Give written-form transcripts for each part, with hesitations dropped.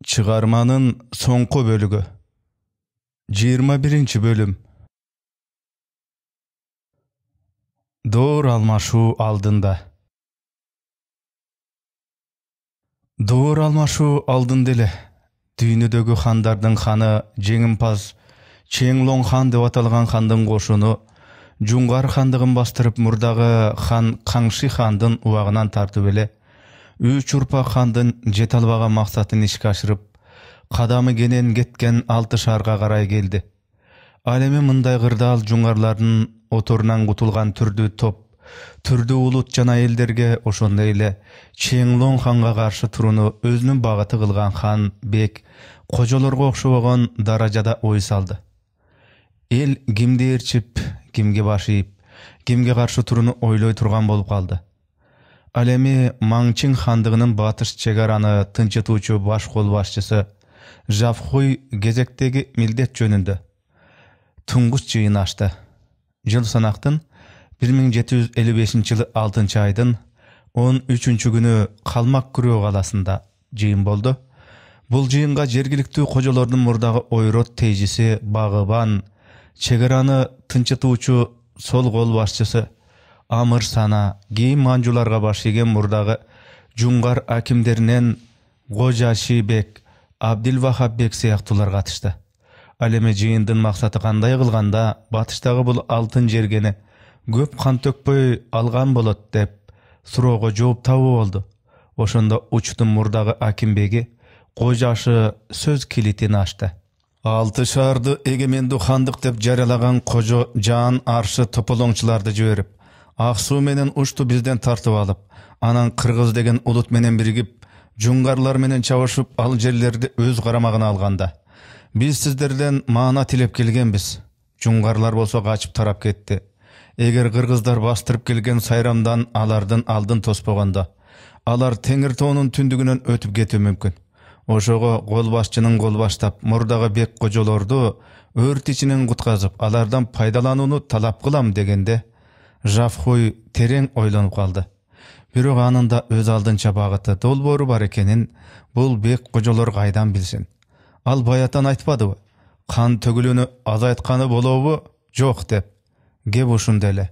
Çıgarmanın soňky bölügi 21-nji bölüm. Doğur almaşuu aldında. Doğur almaşuu aldynda ele düýnüdegi handardyň hany jeňimpaz Çenglong han dep atalgan handyň goşuny Jungar handygyn bastyryp murdagy han Kangşy handyň uwagynan tartyp ele üç urpak handyň jet albaga maksatyny işe aşyryp kadamy genen getken alty şarga garay geldi. Alemi mınday gırdaal jungarlaryň oturundan gutulgan türdü top, türdü ulut jana elderge oşonda ele Çenglong hanga karşı turuny özünün bagyty kılgan han bek kojalarga okşogan darajada oý saldy. El kimde erçip, kimge başyp, kimge karşı turuny oýloý turgan bolup kaldy. Alemi Mangçing handygynyň batyş çegarany tınçytuuçu baş kol başçysy Jafhuy gezektegi mildet jönünde tunguç jyýyn açdy. Jyl sanakdyn 1755-nji 6-njy aýdyň 13-nji günü Kalmak Kürö galasynda jyýyn boldy. Bul jyýynga jergilikli kojalaryň murdagy oýrot tejisi Bagyban, çegarany tınçytuuçu sol kol başçysy Amir Sana, giyin manjularga başygen murdagy Jungar akimlerinden Goja Şibek, Abdülvahap bek syýaktylar gatışdy. Aleme jyýyndyň maksady kanday kılganda batışdagy bul altyn jergeni köp kan tökpöy algan bolat dep suraga jogap taby boldy. Oşonda uçdym murdagy akimbegi Gojaşy söz kilitini açdy. Altı şardy egemendu handyk dep jaralagan Kojo Jaan arşı topoloňçylарды jüberip Aksu menen uçtu bizden tartyp alıp, anan Kırgız degen ulut menen birigip, jungarlar menen çawaşyp al jerlerdi öz garamagyna alganda. Biz sizlerden maana tilep kelgenbiz. Jungarlar bolsa kaçıp tarap ketdi. Eger Kırgızlar bastırıp kelgen sayramdan alardan aldın tospoganda, alar Teňirtoğunun tündügünden ötüp ketip mümkün. Oşogo gol başçının gol baştap murdagy bek kojalardy ört içinden gutgazyp alardan paydalanuny talap kılam degende Jafhuy tereň oýlanyp kaldy. Birok anında öz aldynça bagyty dolboru bar ekenin bul bek kojalar gaýdan bilsin. Al bayatan aýtpadyby? Kan tögülüni azaytkany bolaby? Jok dep. Gep oşunda ele.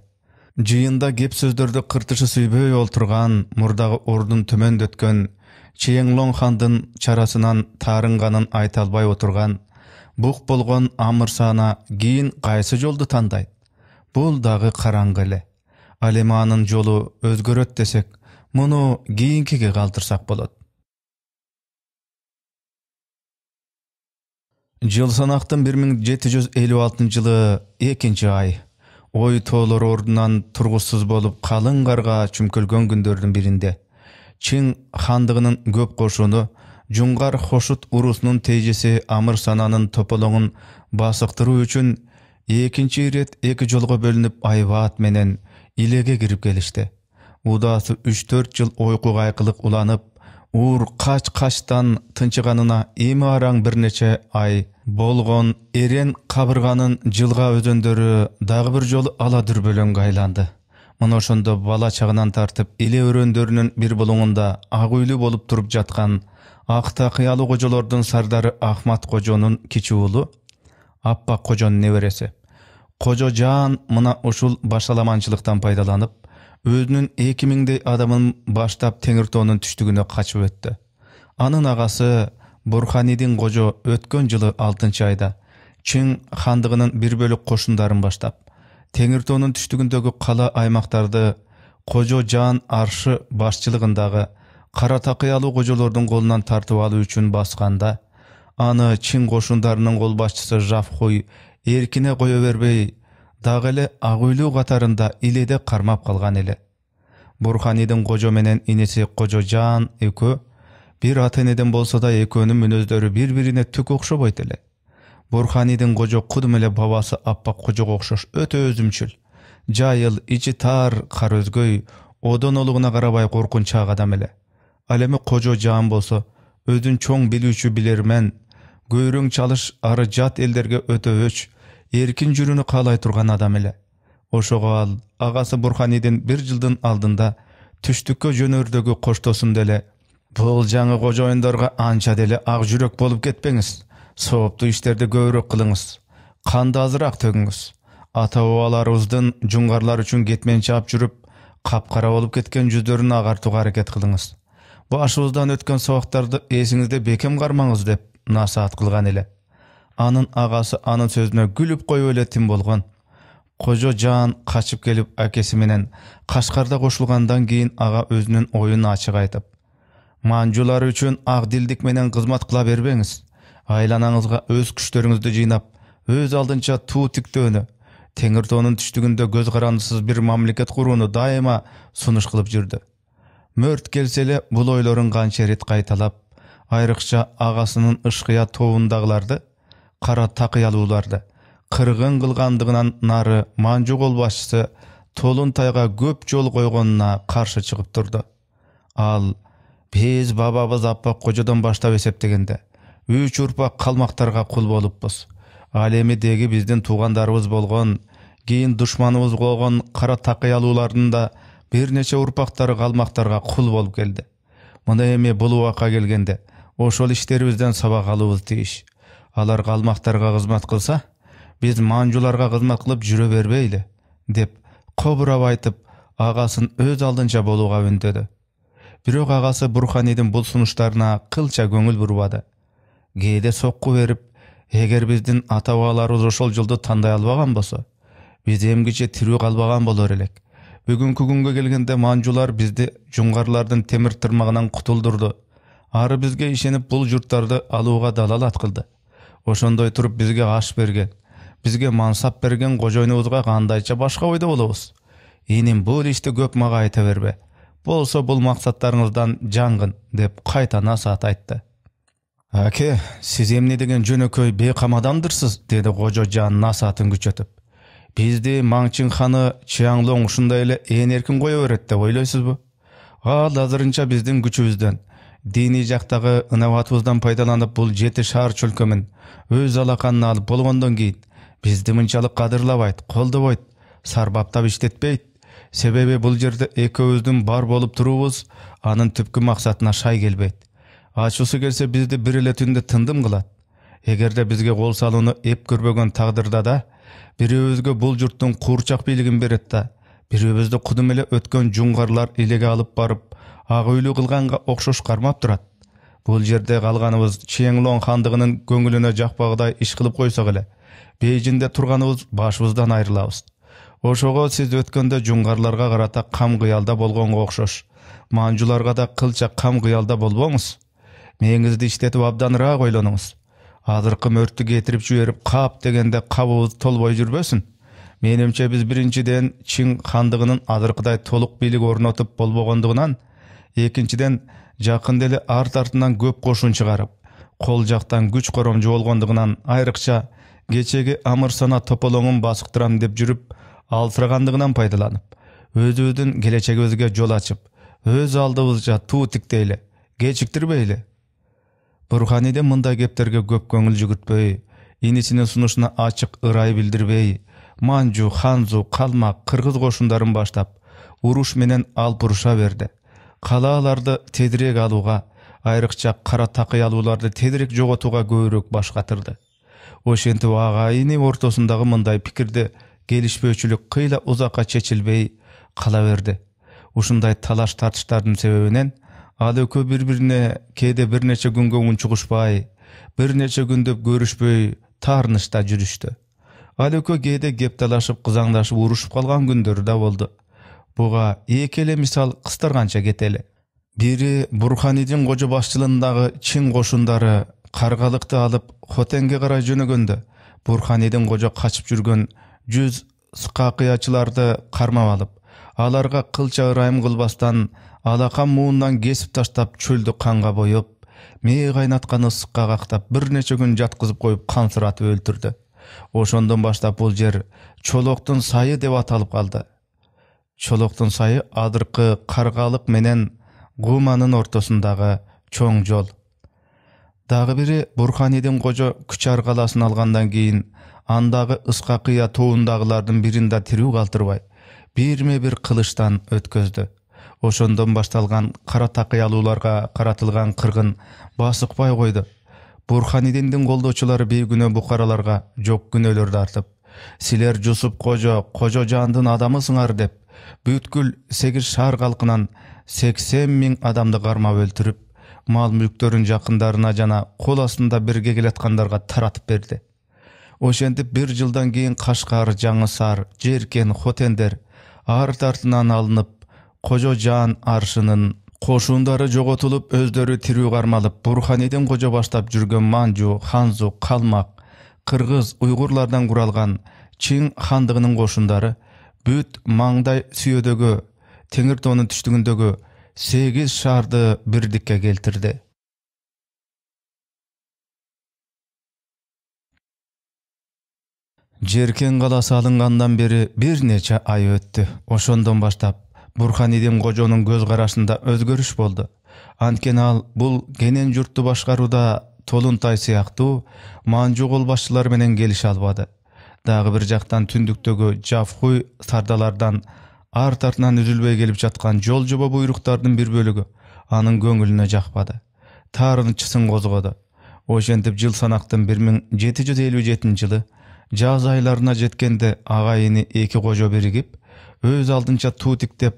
Jyýynda gep sözlerde kırtışı süýböý olturgan murdagy ordun tömendetken Çenglong handyň çarasынан tarınganyn aýta albay oturgan buk bolgon Amir Sana giyin gaýsy joldy tandaýt? Bul dagy karaňgy ele. Alemanyň jolu özgöröt desek, muну giyinkige galdyrsak bolat. Jyl sanakdyn 1756-njy 2-nji aý. Oý toğlar ordundan turgussuz bolup kalın garga çümkölgön gündörдүн birinde Çin handygynyň köp goşuny Jungar Hoşut urusunun tejisi Amir Sananyň topoloňyn basykdyry üçin ekinçi ret iki jolga bölünüp Ayvat menen ilege girip gelişdi. Udasy 3-4 ýyl oýku gaýkylyk ulanyp, uur kaç-kaçtan tınçyganyna emi araň birneçe ay bolgon eren kabırganın jylga özöndörü dagy bir jol ala dürbölöň gaýlandy. Muna oşonda bala çagынан tartyp ile öröndörünün bir buluňunda agyýly bolup turup jatgan Akta kıyalı kojalardan sardары Ahmat Kojonun kiçi ulu Appak Kojonun neberesi. Kojo Jaan mına uşul başalamançılıktan paydalanyp özünün 2000 adamın baştap Teňirtoğunun tüştügüne kaçıp öttü. Anın agasy Burhanidin Kojo ötkön yılı 6-njy aýda Çin handygynyň bir bölük koşundaryn baştap Teňirtoğunun tüştügündägi kala aýmaktardy Kojo Jaan arşı başçylygyndagy Kara takıyalı kojalardyň golundan tartyp aly üçin baskanda, any Çin goşundarynyň gol başçysy Jafhuy erkine goýa berbey, dagy ele agyýly gatarynda ilede karmap kalgan ele. Burhanidin Kojo menen inesi Kojo Jaan ekö bir ateneden bolsa da ekönün münözleri bir-birine tük okşop ele. Burhanidin Kojo kudum ele babası Appak Kojoga okşoş öte özümçül. Jaýyl, içi tar, kar özgöy, odon oluguna garabay korkunçak adam ele. Alemi Kojo Jaan bolsa özün çoň bilүүçü bilermen, göýrüň çalış ary jat elderge öte öç, erkin jürüni kalaý turgan adam ele. Oşoga al, agasy Burhanidin bir ýyldyn aldynda tüştükke jönördögi koştosunda ele Бул жаңы кожоюндарга анча деле ак жүрөк болуп кетпеңиз. Сооптуу иштерди көбүрөөк кылыңыз. Канды азыраак төгүңүз. Ата-бабаларыбыздын жуңгарлар үчүн кетмен чаап жүрүп, капкара болуп кеткен жүздөрүн агартууга аракет кылыңыз. Башыбыздан өткөн сабактарды эсиңизде бекем кармаңыз деп насаат кылган эле. Анын агасы анын сөзүнө күлүп коюп эле тим болгон. Кожо Жан качып келип акеси менен Кашкарда кошулгандан кийин ага өзүнүн оюн ачык айтып: "Манжулар үчүн ак дилдик менен кызмат кыла бербеңиз. Айланаңызга өз күчтөрүңүздү жыйнап, өз алдынча туу тиктөөнү, теңир тоонун түштүгүндө көз карандысыз бир мамлекет курууну дайыма сунуш кылып жүрдү. Мөрт келсе эле бул ойлорун канча рет кайталап, айрыкча агасынын ышкыя тобундагыларды, кара такыялууларды кыргын кылгандыгынан нары Манжу кол башчысы Толунтайга көп жол койгонуна каршы чыгып турду. Ал биз бабабыз Аппак кожодон баштап эсептегенде 3 урпак калмактарга кул болуппуз. Ал эми деги биздин туугандарыбыз болгон, кийин душманыбыз болгон кара такыялуулардын да бир нече урпактары калмактарга кул болуп келди. Мына эми бул убакка келгенде ошол иштерибизден сабак алуубуз тийиш. Алар калмактарга кызмат кылса, биз манжуларга кызмат кылып жүрө бербейли, деп кобурап айтып, агасын өз алдынча болууга үндөдү. Бирок агасы Бурханидин бул сунуштарына кылча көңүл бурбады. Кээде сокку берип, эгер биздин ата-бабаларыбыз ошол жолду тандай албаган болсо, биз эмгиче тирүү калбаган болор элек. Бүгүнкү күнгө келгенде манжулар бизди жуңгарлардын темир тырмагынан кутулдурду. Ары бизге ишенип бул журттарды алууга далалат кылды. Ошондой туруп бизге аш берген, бизге мансап берген кожоюнубузга кандайча башка ойдо болобуз? Иним бул ишти көп мага айта бербе. Болсо бул максаттарыңыздан жаңгын, деп кайта насаат айтты. Аке, сиз эмне деген жөнөкөй бейкам адамдырсыз, деди кожо Жан насаатын күчөтүп. Бизди Маңчин ханы Чаңлоң ушундай эле эркин кое берет деп ойлойсузбу? Ал азырынча биздин күчүбүздөн, диний жактагы ынабатыбыздан пайдаланып бул 7 шаар чөлкөмүн өз алаканына алып болгондон кийин бизди мынчалык кадырлабайт, колдобойт, сарбаптап иштетпейт. Себеби бул жерде экөөбүздүн бар болуп туруубуз анын түпкү максатына шай келбейт. Ачуусу келсе бизди бир эле түндө тындым кылат. Эгерде бизге кол салууну эп көрбөгөн тагдырда да, бирөөбүзгө бул журттун куурчак бийлигин берет да, бирөөбүздү кудум эле өткөн жуңгарлар илеге алып барып, ак үйлүү кылганга окшош кармап турат. Бул жерде калганыбыз Чеңлоң хандыгынын көңүлүнө жакпагыдай иш кылып койсок эле, Бейжинде турганыбыз башыбыздан айрылабыз. Ошого сиз өткөндө жуңгарларга карата кам кыялда болгонго окшош, манжуларга да кылча кам кыялда болбоңуз. Мээңизди иштетип абданыраак ойлонуңуз. Азыркы мөрттү кетирип жиберип кап дегенде кабыбыз толбой жүрбөсүн. Менимче биз биринчиден Чин хандыгынын азыркыдай толук бийлик орнотуп болбогондугунан, экинчиден жакын деле арт артынан көп кошун чыгарып, кол жактан күч коромжу болгондугунан, айрыкча кечеги амырсана тополоңун басыктырам деп жүрүп, алсырагандыгынан пайдаланып, өзүбүздүн келечегибизге жол ачып, өз алдыбызча туу тиктейли, кечиктирбейли. Бурханидин мындай кептерге көп көңүл жүгүртпөй, инисинин сунушуна ачык ырай билдирбей, Манжу, Ханзу, Калмак, кыргыз кошундарын баштап, уруш менен алып уруша берди. Калааларды тезирээк алууга, айрыкча кара такыялууларды тезирээк жоготууга көбүрөөк баш катырды. Ошентип агайыны ортосундагы мындай пикирде келишпөөчүлүк кыйла узакка чечилбей кала берди. Ушундай талаш тартыштардын себебинен ал экөө бири-бирине кээде бир нече күнгө унчугушпай, бир нече күндөп көрүшпөй таарынышта жүрүштү. Ал экөө кээде кепталашып, кызаңдашып, урушуп калган күндөрү да болду. Буга эки эле мисал кыстырганча кетели. Бири Бурханидин кожо башчылыгындагы Чин кошундары каргалыкты алып Хотенге карай жөнөгөндө, Бурханидин кожо качып жүргөн 100 скакыячыларды кармап алып, аларга кылча ырайым кылбастан алакан муундан кесип таштап чөлдү канга боюп, мээ кайнаткан ысыкка кактап бир нече күн жаткызып коюп камсыратып өлтүрдү. Ошондон баштап бул жер Чолоктун сайы деп аталып калды. Чолоктун сайы азыркы Каргалык менен Гуманын ортосундагы чоң жол. Дагы бири Бурханидин кожо Күчар каласын алгандан кийин андагы Ыскакыя тоундагылардын бирин да тирүү калтырбай, бирме бир кылычтан өткөздү. Ошондон башталган кара такыялууларга каратылган кыргын басыкпай койду. Бурханидиндин колдоочулары бейгүнөө букараларга жок күнөөлөрдү артып, силер Жусуп Кожо Жаандын адамысыңар деп, бүткүл 8 шаар калкынан 80 000 адамды кармап өлтүрүп, мал мүлктөрүн жакындарына жана кол астында бирге келаткандарга таратып берди. Ошентип 1 жылдан кийин Кашкар, Жаңы Саар, Жеркен, Хотендер арт артынан алынып, Кожо Жаан аршынын кошундары жоготулуп, өздөрү тирүү кармалып, Бурханидин Кожо баштап жүргөн Манжу, Ханзу, Калмак, Кыргыз, уйгурлардан куралган Чин хандыгынын кошундары бүт маңдай сүйөдөгү, Теңир тоонун түштүгүндөгү 8 шаарды бирдикке келтирди. Жеркен каласы алынгандан бери бир нече ай өттү. Ошондон баштап Бурханидин Кожонун көз карашында өзгөрүш болду. Анткени ал бул кенен журтту башкарууда Толунтай сыяктуу Манжу кол башчылары менен келише албады. Дагы бир жактан түндүктөгү Жафхуй сардалардан арт артынан үзүлбөй келип жаткан жол жоба буйруктардын бир бөлүгү анын көңүлүнө жакпады. Таарынчысын козгоду. Ошентип жыл санактын 1757 жылы жаз айларына жеткенде агайыны 2 кожо биригип, өз алдынча туу тиктеп,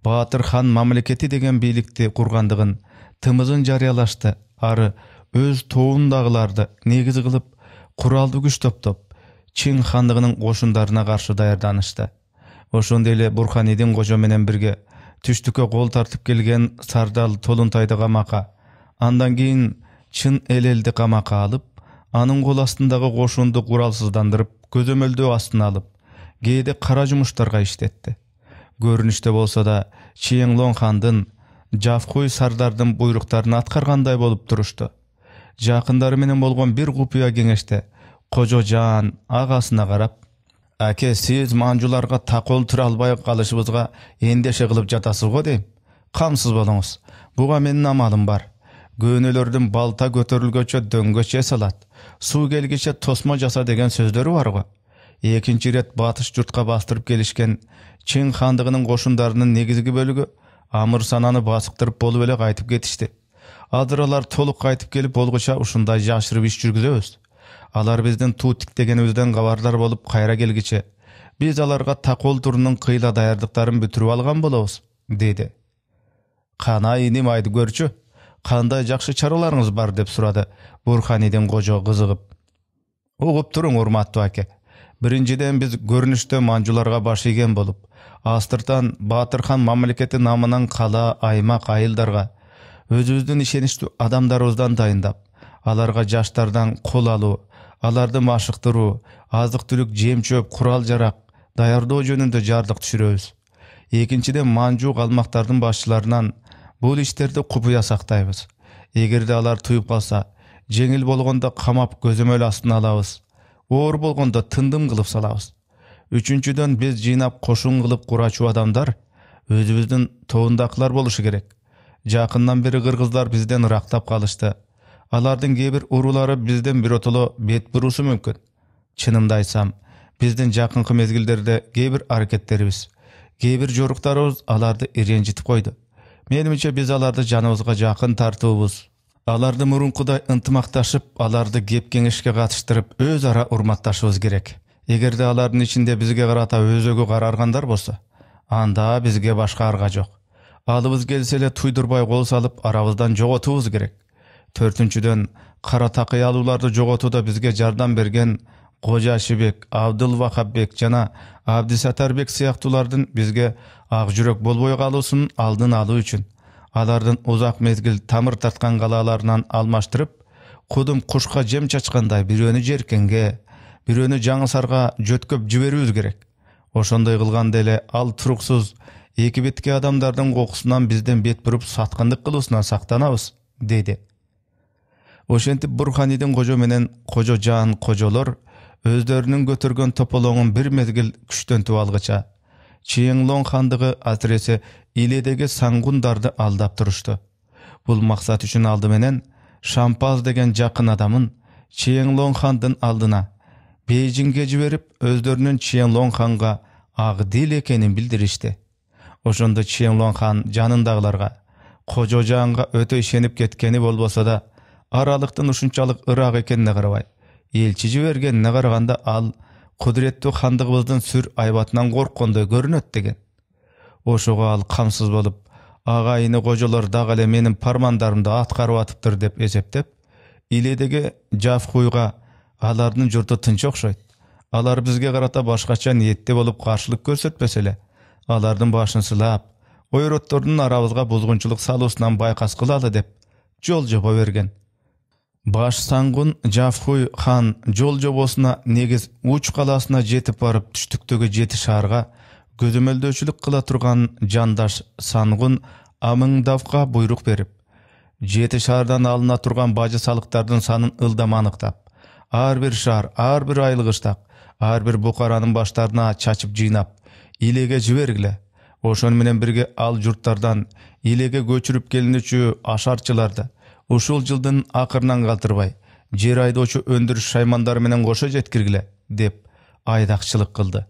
Баатыр хан мамлекети деген бийликти кургандыгын тымызын жарыялашты. Ары өз тобундагыларды негиз кылып, куралдуу күч топтоп, Чин хандыгынын кошундарына каршы даярданышты. Ошондой эле Бурханидин Кожо менен бирге түштүккө кол тартып келген Сардал Толунтайды камакка, андан кийин Чын элелди камакка алып, анын кол астындагы кошунду куралсыздандырып, көзөмөлдөө астына алып, кээде кара жумуштарга иштетти. Көрүнүштө болсо да Чиеңлон хандын Жафхуй сардардын буйруктарын аткаргандай болуп турушту. Жакындары менен болгон бир купуя кеңеште Кожо Жаан агасына карап: «Аке, сиз манжуларга такол тура албай калышыбызга эндеше кылып жатасыз го дейм. Камсыз болуңуз. Буга менин амалым бар. Көөнөлөрдүн балта көтөрүлгөчө дөңгөчө салат, суу келгиче тосмо жаса деген сөздөрү бар го. Экинчи рет батыш журтка бастырып келишкен Чин хандыгынын кошундарынын негизги бөлүгү Амыр сананы басыктырып болуп эле кайтып кетишти. Азыр алар толук кайтып келип болгуча ушундай жашырып иш жүргүзөбүз. Алар биздин туу тиктегенибизден кабардар болуп кайра келгиче, биз аларга такол турунун кыйла даярдыктарын бүтүрүп алган болобуз», деди. «Кана иним, айтып көрчү, кандай жакшы чараларыңыз бар?» деп сурады Бурханидин Кожо кызыгып. «Угуп туруң, урматтуу аке. Биринчиден биз көрүнүштө манжуларга баш ийген болуп, астыртан Баатыр хан мамлекети намынан кала, аймак, айылдарга өзүбүздүн ишеничтүү адамдарыбыздан дайындап, аларга жаштардан кол алуу, аларды машыктыруу, азык-түлүк, жем-чөп, курал-жарак даярдоо жөнүндө жардык түшүрөбүз. Экинчиден Манжу калмактардын башчыларынан бул иштерди купуя сактайбыз. Эгерде алар туюп калса, жеңил болгондо камап көзөмөл астына алабыз. Оор болгондо тындым кылып салабыз. Үчүнчүдөн биз жыйнап кошун кылып курачу адамдар өзүбүздүн тобундакылар болушу керек. Жакындан бери кыргыздар бизден ырактап калышты. Алардын кээ бир уруулары бизден биротоло бет бурусу мүмкүн. Чынымды айтсам, биздин жакынкы мезгилдерде кээ бир аракеттерибиз, кээ бир жоруктарыбыз аларды ренжитип койду. Менимче биз аларды жаныбызга жакын тартуубуз. Аларды мурункудай ынтымакташып, аларды кеп кеңешке катыштырып, өз ара урматташыбыз керек. Эгерде алардын ичинде бизге карата өзөгү караргандар болсо, анда бизге башка арга жок. Алыбыз келсе эле туйдурбай кол салып, арабыздан жоготуубуз керек. Төртүнчүдөн, кара такыялууларды жоготууда бизге жардам берген Кожашибек, Абдылвахапбек жана Абдисатарбек сыяктуулардын бизге ак жүрөк болбой калуусунун алдын алуу үчүн алардын узак мезгил тамыр тарткан калааларынан алмаштырып, кудум кушка жем чачкандай бирөөнү Жеркенге, бирөөнү Жаңы Саарга жөткөп жиберүүбүз керек. Ошондой кылганда эле ал туруксуз эки бетке адамдардын кокусунан бизден бет буруп саткындык кылуусунан сактанабыз, деди. Ошентип Бурханидин Кожо менен Кожо Жаан кожолор өздөрүнүн көтөргөн тополоңун бир мезгил күчтөнтүп алгыча, Чиеңлон хандыгы асыресе Иледеги саңгундарды алдап турушту. Бул максат үчүн алды менен Шампаз деген жакын адамын Чиеңлон хандын алдына Бейжиңге жиберип, өздөрүнүн Чиеңлон ханга ак дил экенин билдиришти. Oşonda Çiyenlon han janındagylarga, Kojo Janга ötö işenip ketkeni bolbosa da, aralyktan uşunçalyk ırak ekenine garabay, elçi jibergenine garaganda al kudretli handygybızdan sür aybatынан korkkondoy görünöt degen. Oşoga al kamsız bolup, agayını kojolar daga ele menin parmandarymda atkaryp atypdyr dep eseptep, iledegi Jafkuyga alardын jurtu tınç okşoyt. Alar bizge garata başkaça niyetli bolup karşılık görsetmesele, alardın başını sılap, oyrottorдун arabızga buzgunçuluk salusundan baykas kılalı dep jol joba bergen. Baş sangun Jafkuy han jol jobosuna negiz uç kalasına jetip barıp düştüktögü jeti şarga gözömöldөөчүлүк kıla turgan jandaş sangun Amыңдавга buyruk berip, jeti şardan alına turgan bacı salıktardın sanın ıldam anıktap, ar bir şar, ar bir aylıgıştak, ar bir bukaranın başlarına çaçıp jinap, ilege jibergile. Oşon menen birge al jurtlardan ilege göçürüp gelinüçü aşarçılardı. Uşul жылдын akırından kaltırbay, jer aydoçu öndürüş şaymandары menen koşa jetkirgile, dep aydakçılık kıldı.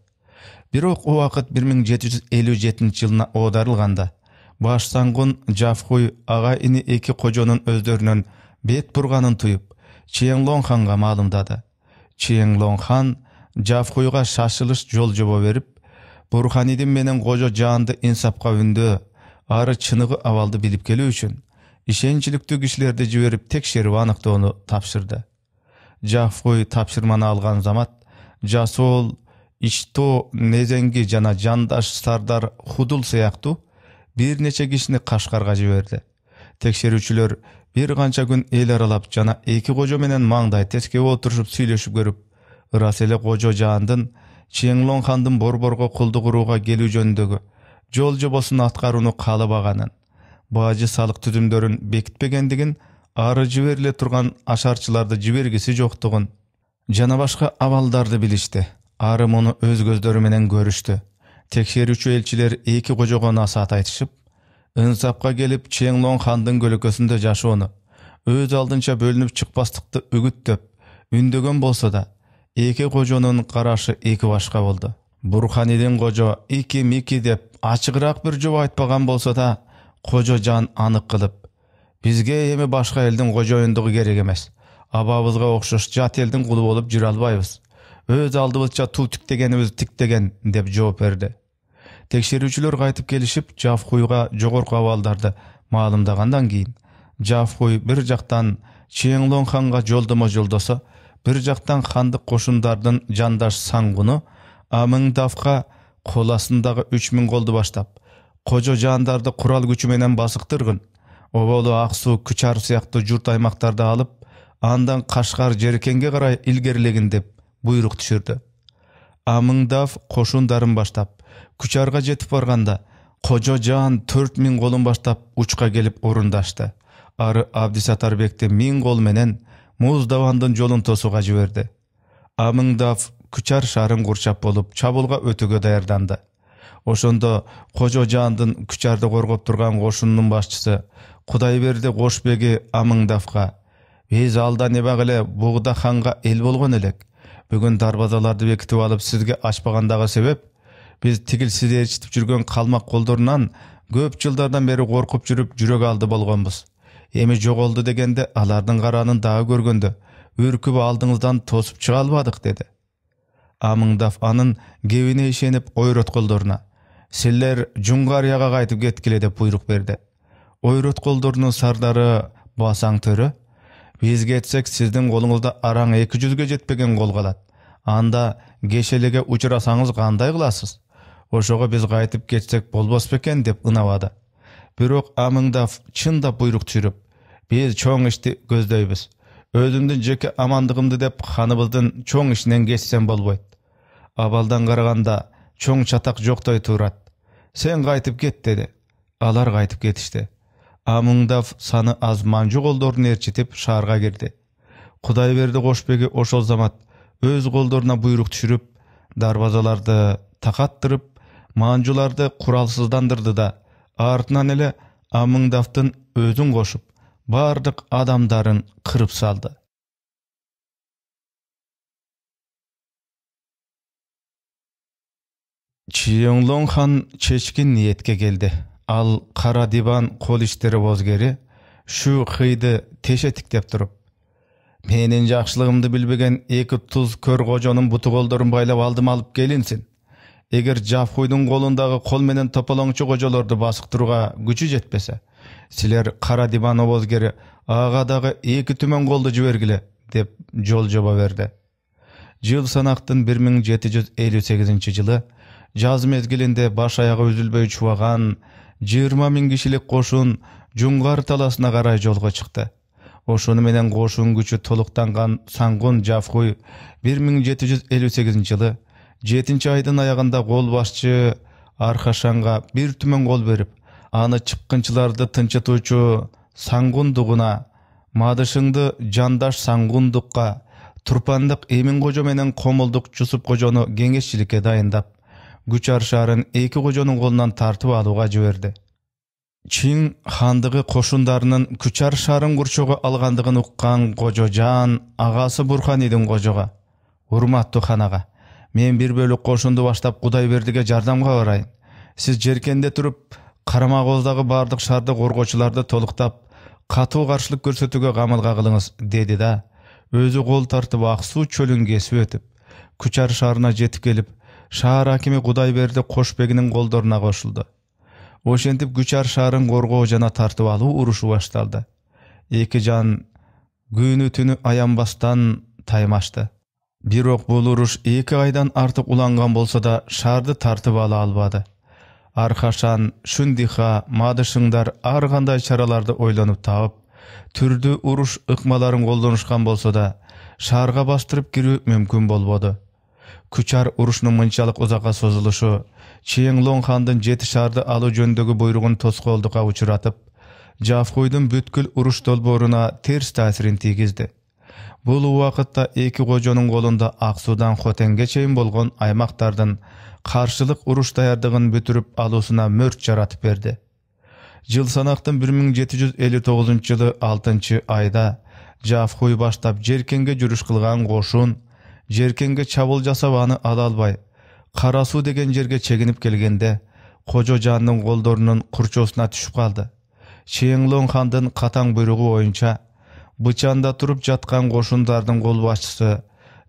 Birok o vakit 1757 yılına odarılganda, başsangun Jafkuy ağa-ini eki kojonun özlörünün bet burganın tuyup, Çiyenlon hanga malımdadı. Çiyenlon han Jafkuyga şaşılış jol jobo berip, Burhanidin menen Kojo Jandy insapka ündü, arı çınıgı avaldı bilip gelүү üçün, işençiliktүү kişilerde jiberip tekşerip anıktoonu tapşırdı. Jafkuy tapşırmanı algan zamat, Jasol, İşto, Nezengi jana jandaş Sardar Hudul sıyaktu, bir neçe kişini Kaşgarga jiberdi. Tekşerүүчүлөр bir kança gün el aralap jana eki kojo menen mаңдай teskebe oturuşup süйлöşüp görüp, ırasele Kojo Jandyn Çiyenlon handın borborgo kuldu kuruga gelүү jönündögü jol jobosunu atkaruunu kalıbaganın, bacı salık tüzümdörün bekitpegendigin, arı jiberile turgan aşarçılarda jibergisi joktugun, jana başka avaldardı bilişti. Arım onu öz gözleri menen görüştü. Tekşerүүчү elçiler eki kojogo nasat aytışıp, ınsapka gelip Çiyenlon handın gölökösünde jaşoonu, öz aldınça bölünüp çıkpastыкты ügüttöp, ündögön bolsa da, eki kojonun karaşı eki başka boldu. Burhanidin kojo iki miki dep açıgırak bir joba aytpagan bolsa da, Kojo Jan anık kılıp, bizge emi başka eldin kojo öndügü gerek emes. Ababızga okşoş jat eldin kulu bolup jüre albayбыз. Öz aldыбызça tuu tiktegenimiz tiktegen dep жооп berdi. Tekşerүүчүлөр kaytıp gelişip Jafkuyga jogorku abaldardı malımdagandan keyin, Jafkuy bir jaktan Çiyenlon hanga joldomo joldosa, bir jaktan handyk koşundardın jandaş sangunu Amыңдавга kolasındağı 3000 goldu baştap, Kojo Jandardy kural güçü menen basıktırgın, obolu Aksu, Küçar sıyakты jurt aymaktarda alıp, andan Kaşgar Jerkenge karay ilgerilegin dep buyruk düşürdü. Amыңдав koşundарын baştap, Küçarga jetip barganda, Kojo Jan 4000 golun baştap uçka gelip orundaştı. Arı Abdisatarbekti 1000 gol menen Muzdavandın jolun tosuga jiberdi. Amыңдав Küçar şarın kurçap bolup çabulga ötüge dayardandı. Oşondo Kojo Jandyn Küçardy korgop turgan koşununun başçısı Kudayberdi Koşbegi Amыңдавга, "Biz alda nebagile Buğda hanga el bolgon elek. Bugün darbazalardy bekitip alıp sizge açpagandagy sebep, biz tigil sizi erçitip жүрgön kalmak koldorundan köp жылдардан beri korkup жүрüp jürek aldı bolgonbuz. Emi jogoldu degende alardın karanın dağı görgöndü, ürküp aldığınızdan tosup çıga albadyk" dedi. Amыңдав anın gebine işenip oyrotkolдоруна, "Siller Jungaryaga kaytıp ketkile" dep buyruk berdi. Oyrotkolдорунун sardары Basaң Törö, "Biz getsek sizdin kolunuzda araň 200'ge jetpegen kol kalat. Anda geçelege uçurasaňyz kanday kılasız? Oşoga biz kaytıp geçsek bolbos beken" dep ınabady. Birok Amыңдав çynda buyruk düşürüp, "Biz çoň işti gözдөýbüz. Özümdün jeke amandygymdy dep hanybızdan çoň işinden geçsem bolboýt. Abaldan karaganda çoň çatak joktoy turat. Sen kaytıp get" dedi. Alar kaytıp ketişti. Amыңдав sany az manju goldoruny erçitip şarga girdi. Kudayberdi Koşbegi oşol zamat öz goldoruna buyruk düşürüp, darbazalardy takattırıp, manjulardy kuralsızdandırdı da, artынан ele Amыңдавдын özün koşup, bardyk adamdарын kırıp saldı. Чиеңлоң хан чечкин ниетке келди. Ал кара диван кол иштери бозгери şu кыйды тешетиктеп туруп: "Менин жакшылыгымды билбеген эки туз көр кожонун буту колдорун байлап алдым, алып келинсин. Эгер Жафхуйдун колундагы кол менен тополоңчу кожолорду басыктырууга күчү жетпесе, силер кара диван обозгери ага дагы эки түмөн колду жибергиле" деп жол жоба берди. Жыл санактын 1758-жылы жаз мезгилинде баш аягы үзүлбөй чубаган 20 000 кишилик кошун Жуңгар таласына карай жолго чыкты. Ошону менен кошун күчү толуктанган Сангун Жафхуй 1758-жылы 7-айдын аягында кол башчы Архашанга бир түмөн кол берип, аны чыккынчыларды тынчытуучу Сангундугуна, мадышыңды Жандаш Сангундукка, Турпандык Эмин кожо менен Комулдук Жусуп кожону кеңешчиликке дайындап, Күчар шаарын эки кожонун колунан тартып алууга жиберди. Чин хандыгы кошундарынын Күчар шаарын курчоого алгандыгын уккан Кожо Жаан агасы Бурханидин кожого: "Урматтуу хан ага, мен бир бөлүк кошунду баштап Кудайбердиге жардамга барайын. Сиз жеркенде туруп, Карамагоздагы бардык шарды коргоочуларды толуктап, катуу каршылык көрсөтүүгө камылга кылыңыз" деди да, өзү кол тартып Аксуу чөлүн кесип өтүп, Күчар шаарына жетип келип, шаар акими Кудайберди Кошбегинин колдоруна кошулду. Ошентип Күчар шаарын коргоо жана тартып алуу урушу башталды. Эки жан күнү түнү аянбастан таймашты. Бирок бул уруш 2 айдан артык уланган болсо да шаарды тартып ала албады. Архашан, Шундиха, Мадышыңдар ар кандай чараларды ойлонуп таап, түрдүү уруш ыкмаларын колдонушкан болсо да, шаарга бастырып кирүү мүмкүн болбоду. Күчар урушунун мынчалык узакка созулушу Чиеңлоң хандын 7 шаарды алуу жөнүндөгү буйругун тоскоолдукка учуратып, Жафхуйдун бүткүл уруш долбооруна терс таасирин тийгизди. Бул убакытта эки кожонун колунда Аксуудан Хотенге чейин болгон аймактардын каршылык уруш даярдыгын бүтүрүп алуусуна мөрт жаратып берди. Жыл санактын 1759-жылы 6-айда Жафхуй баштап жеркенге жүрүш кылган кошун жеркенге чабуул жасап аны ала албай, Кара суу деген жерге чегинип келгенде, Кожо Жаандын колдорунун курчоосуна түшүп калды. Чиеңлоң хандын катаң буйругу боюнча, бычанда туруп жаткан кошундардын кол башчысы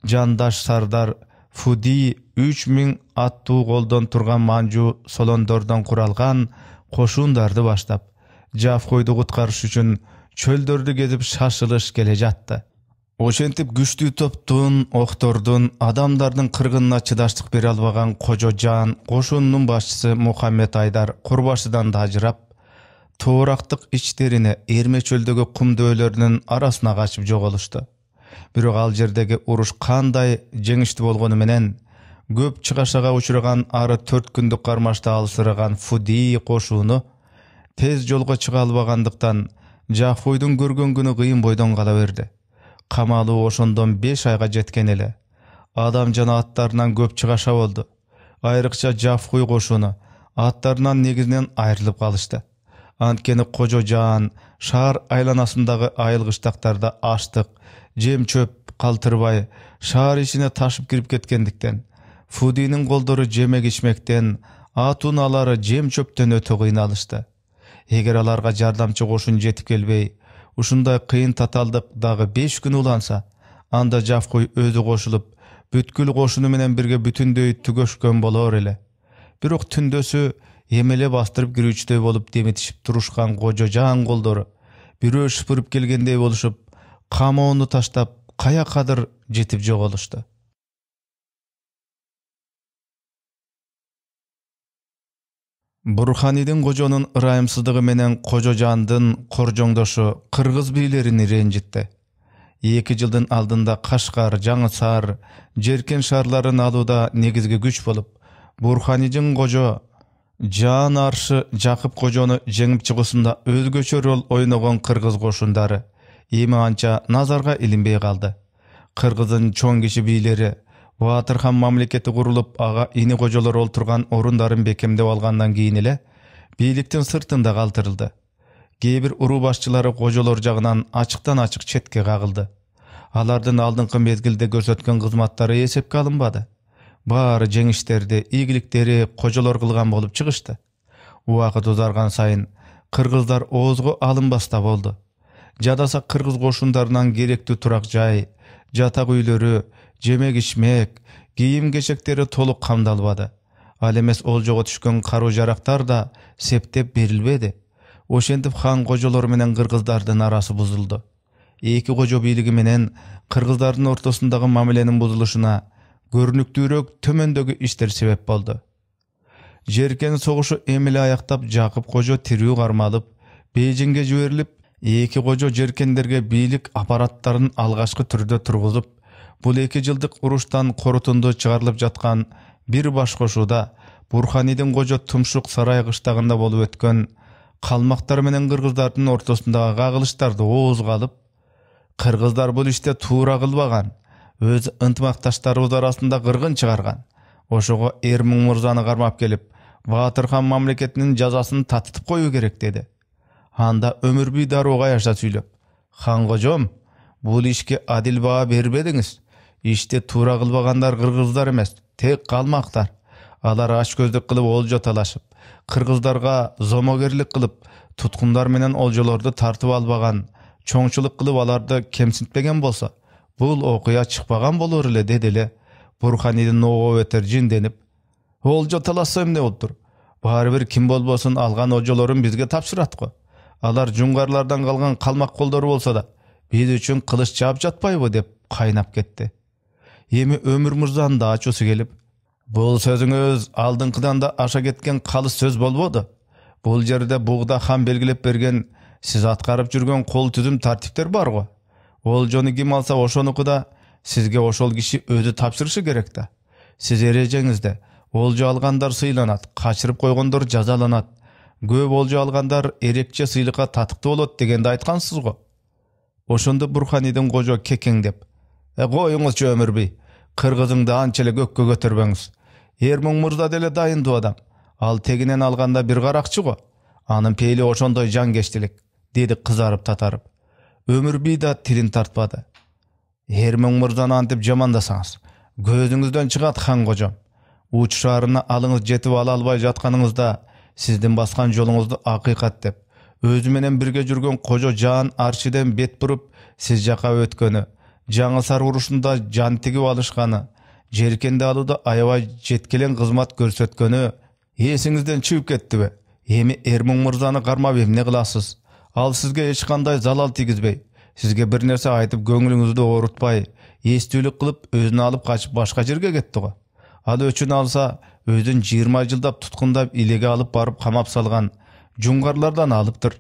Жандаш Сардар Фуди 3000 аттуу колдон турган манжу солондордон куралган кошундарды баштап, Жафхуйду куткарыш үчүн чөлдөрдү кезип шашылыш келе жатты. Ошентип күчтүү топтун, октордун, адамдардын кыргынына чыдаштык бере албаган Кожо Жаан кошунунун башчысы Мухаммед Айдар Курбашыдан тажырап, тоорактык ичтерине Эрме чөлдөгү кум дөөлөрүнүн арасына качып жоголушту. Бирок ал жердеги уруш кандай жеңиштүү болгону менен, көп чыгашага учураган ары 4 күндүк кармашта алсыраган Фуди кошууну тез жолго чыга албагандыктан Жафхуйдун көргөн күнү кыйын бойдон кала берди. Камалуу ошондон 5 айга жеткен эле. Адам жана аттарынан көп чыгаша болду. Айрыкча Жафхуй кошуну аттарынан негизинен айрылып калышты. Анткени Кожо Жаан шаар айланасындагы айылгыштактарда аштык, жем чөп калтырбай, шаар ичине ташып кирип кеткендиктен, Фудинин колдору жемек ичмектен, ат-унаалары жем чөптөн өтө кыйналышты. Эгер аларга жардамчы кошун жетип келбей, ушундай кыйын таталдык дагы 5 күн уланса, анда Жафхуй өзү кошулуп, бүткүл кошуну менен бирге бүтүндөй түгөшкөн болор эле. Бирок түндөсү эмеле бастырып кирүүчүдөй болуп деметишип турушкан Кожо Жаан колдору бирөө шыпырып келгендей болушуп, камоону таштап, каякадыр жетип жоголушту. Бурханидин кожонун ырайымсыздыгы менен Кожо Жаандын коржоңдошу кыргыз бийлерин ренжитти. 2 жылдын алдында Кашкар, Жаңы Саар, Жеркен шаарларын алууда негизги күч болуп, Бурханидин кожо Жаан аршы Жакып кожону жеңип чыгуусунда өзгөчө рол ойногон кыргыз кошундары эми анча назарга илинбей калды. Кыргыздын чоң киши бийлери Батырхан мамлекети курулуп, ага ини кожолор олтурган орундарын бекемдеп алгандан кийин эле бийликтин сыртында калтырылды. Кээ бир уруу башчылары кожолор жагынан ачыктан ачык четке кагылды. Алардын алдыңкы мезгилде көрсөткөн кызматтары эсепке алынбады. баары жеңиштерди, ийгиликтери кожолор кылган болуп чыгышты. Убакыт узарган сайын кыргыздар оозго алынбаста болду. Жадаса кыргыз кошундарынан керектүү турак жай, жатак үйлөрү, жемек-ичмек, кийим-кечектери толук камдалбады. Ал эмес олжого түшкөн каруу-жарактар да септеп берилбеди. Ошентип хан кожолор менен кыргыздардын арасы бузулду. Эки кожо бийлиги менен кыргыздардын ортосундагы мамиленин бузулушуна көрүнүктүүрөөк төмөндөгү иштер себеп болду. Жеркен согушу эмиле аяктап Жакып кожо тирүү кармалып, Бейжиңге жиберилип, эки кожо жеркендерге бийлик аппараттарын алгачкы түрдө тургузуп, бул 2 жылдык уруштан корутунду чыгарылып жаткан бир баш кошууда Бурханидин кожо Тумшук сарай кыштагында болуп өткөн калмактар менен кыргыздардын ортосундагы кагылыштарды оозго алып, кыргыздар бул иште туура кылбаган, өз ынтымакташтарыбыз арасында кыргын чыгарган. Ошого Эрмиң мырзаны кармап келип, Батырхан мамлекетинин жазасын татытып коюу керек деди. Анда Өмүрбүй дароо каяша сүйлөп: "Хан кожом, бул ишке адил баа бербедиңиз. Иште туура кылбагандар кыргыздар эмес, тек калмактар. Алар ач көздүк кылып олжо талашып, кыргыздарга зомогерлик кылып, туткундар менен олжолорду тартып албаган, чоңчулук кылып аларды кемсинтпеген болсо, бул окуя чыкпаган болор эле" деди эле. Бурханидин ого өтөр жинденип: "Олжо талашса эмне болуптур? Баары бир ким болбосун алган олжолорун бизге тапшырат го. Алар жуңгарлардан калган калмак колдору болсо да, биз үчүн кылыч жаап жатпайбы" деп кайнап кетти. Эми Өмүр мырзанын да ачуусу келип: "Бул сөзүңүз алдыңкыдан да аша кеткен калыс сөз болбоду. Бул жерде Бугда хан белгилеп берген, сиз аткарып жүргөн кол түзүм тартиптер бар го. Олжону ким алса ошонуку да сизге ошол киши өзү тапшырышы керек да. Сиз эрежеңизде олжо алгандар сыйланат, качырып койгондор жазаланат. Көп олжо алгандар эрекче сыйлыкка татыктуу болот дегенди айткансыз го." Ошондо Бурханидин кожо кекеңдеп: "Коюңузчу Өмүрбүй, кыргызыңды анча эле көккө көтөрбөңүз. Эрмиң мырза деле дайындуу адам. Ал тегинен алганда бир каракчы го. Анын пейили ошондой жанкечтилик", деди кызарып татарып. Өмүрбүй да тилин тартпады. "Эрмиң мырзаны антип жамандасаңыз, көзүңүздөн чыгат хан кожом. Уч шаарына алыңыз жетип ала албай жатканыңызда, сиздин баскан жолуңузду акыйкат деп, өзү менен бирге жүргөн кожо Жаан Арчиден бет буруп, сиз жака өткөнү, Жаңы Сар урушунда жан тигип алышканы, Жеркенди алууда аябай жеткилең кызмат көрсөткөнү эсиңизден чыгып кеттиби? Эми Эрмиң мырзаны кармап эмне кыласыз? Ал сизге эч кандай залал тийгизбей, сизге бир нерсе айтып көңүлүңүздү оорутпай, эстүүлүк кылып өзүнө алып качып башка жерге кетти го. Ал өчүн алса, өзүн 20 жылдап туткундап илеге алып барып камап салган жуңгарлардан алыптыр.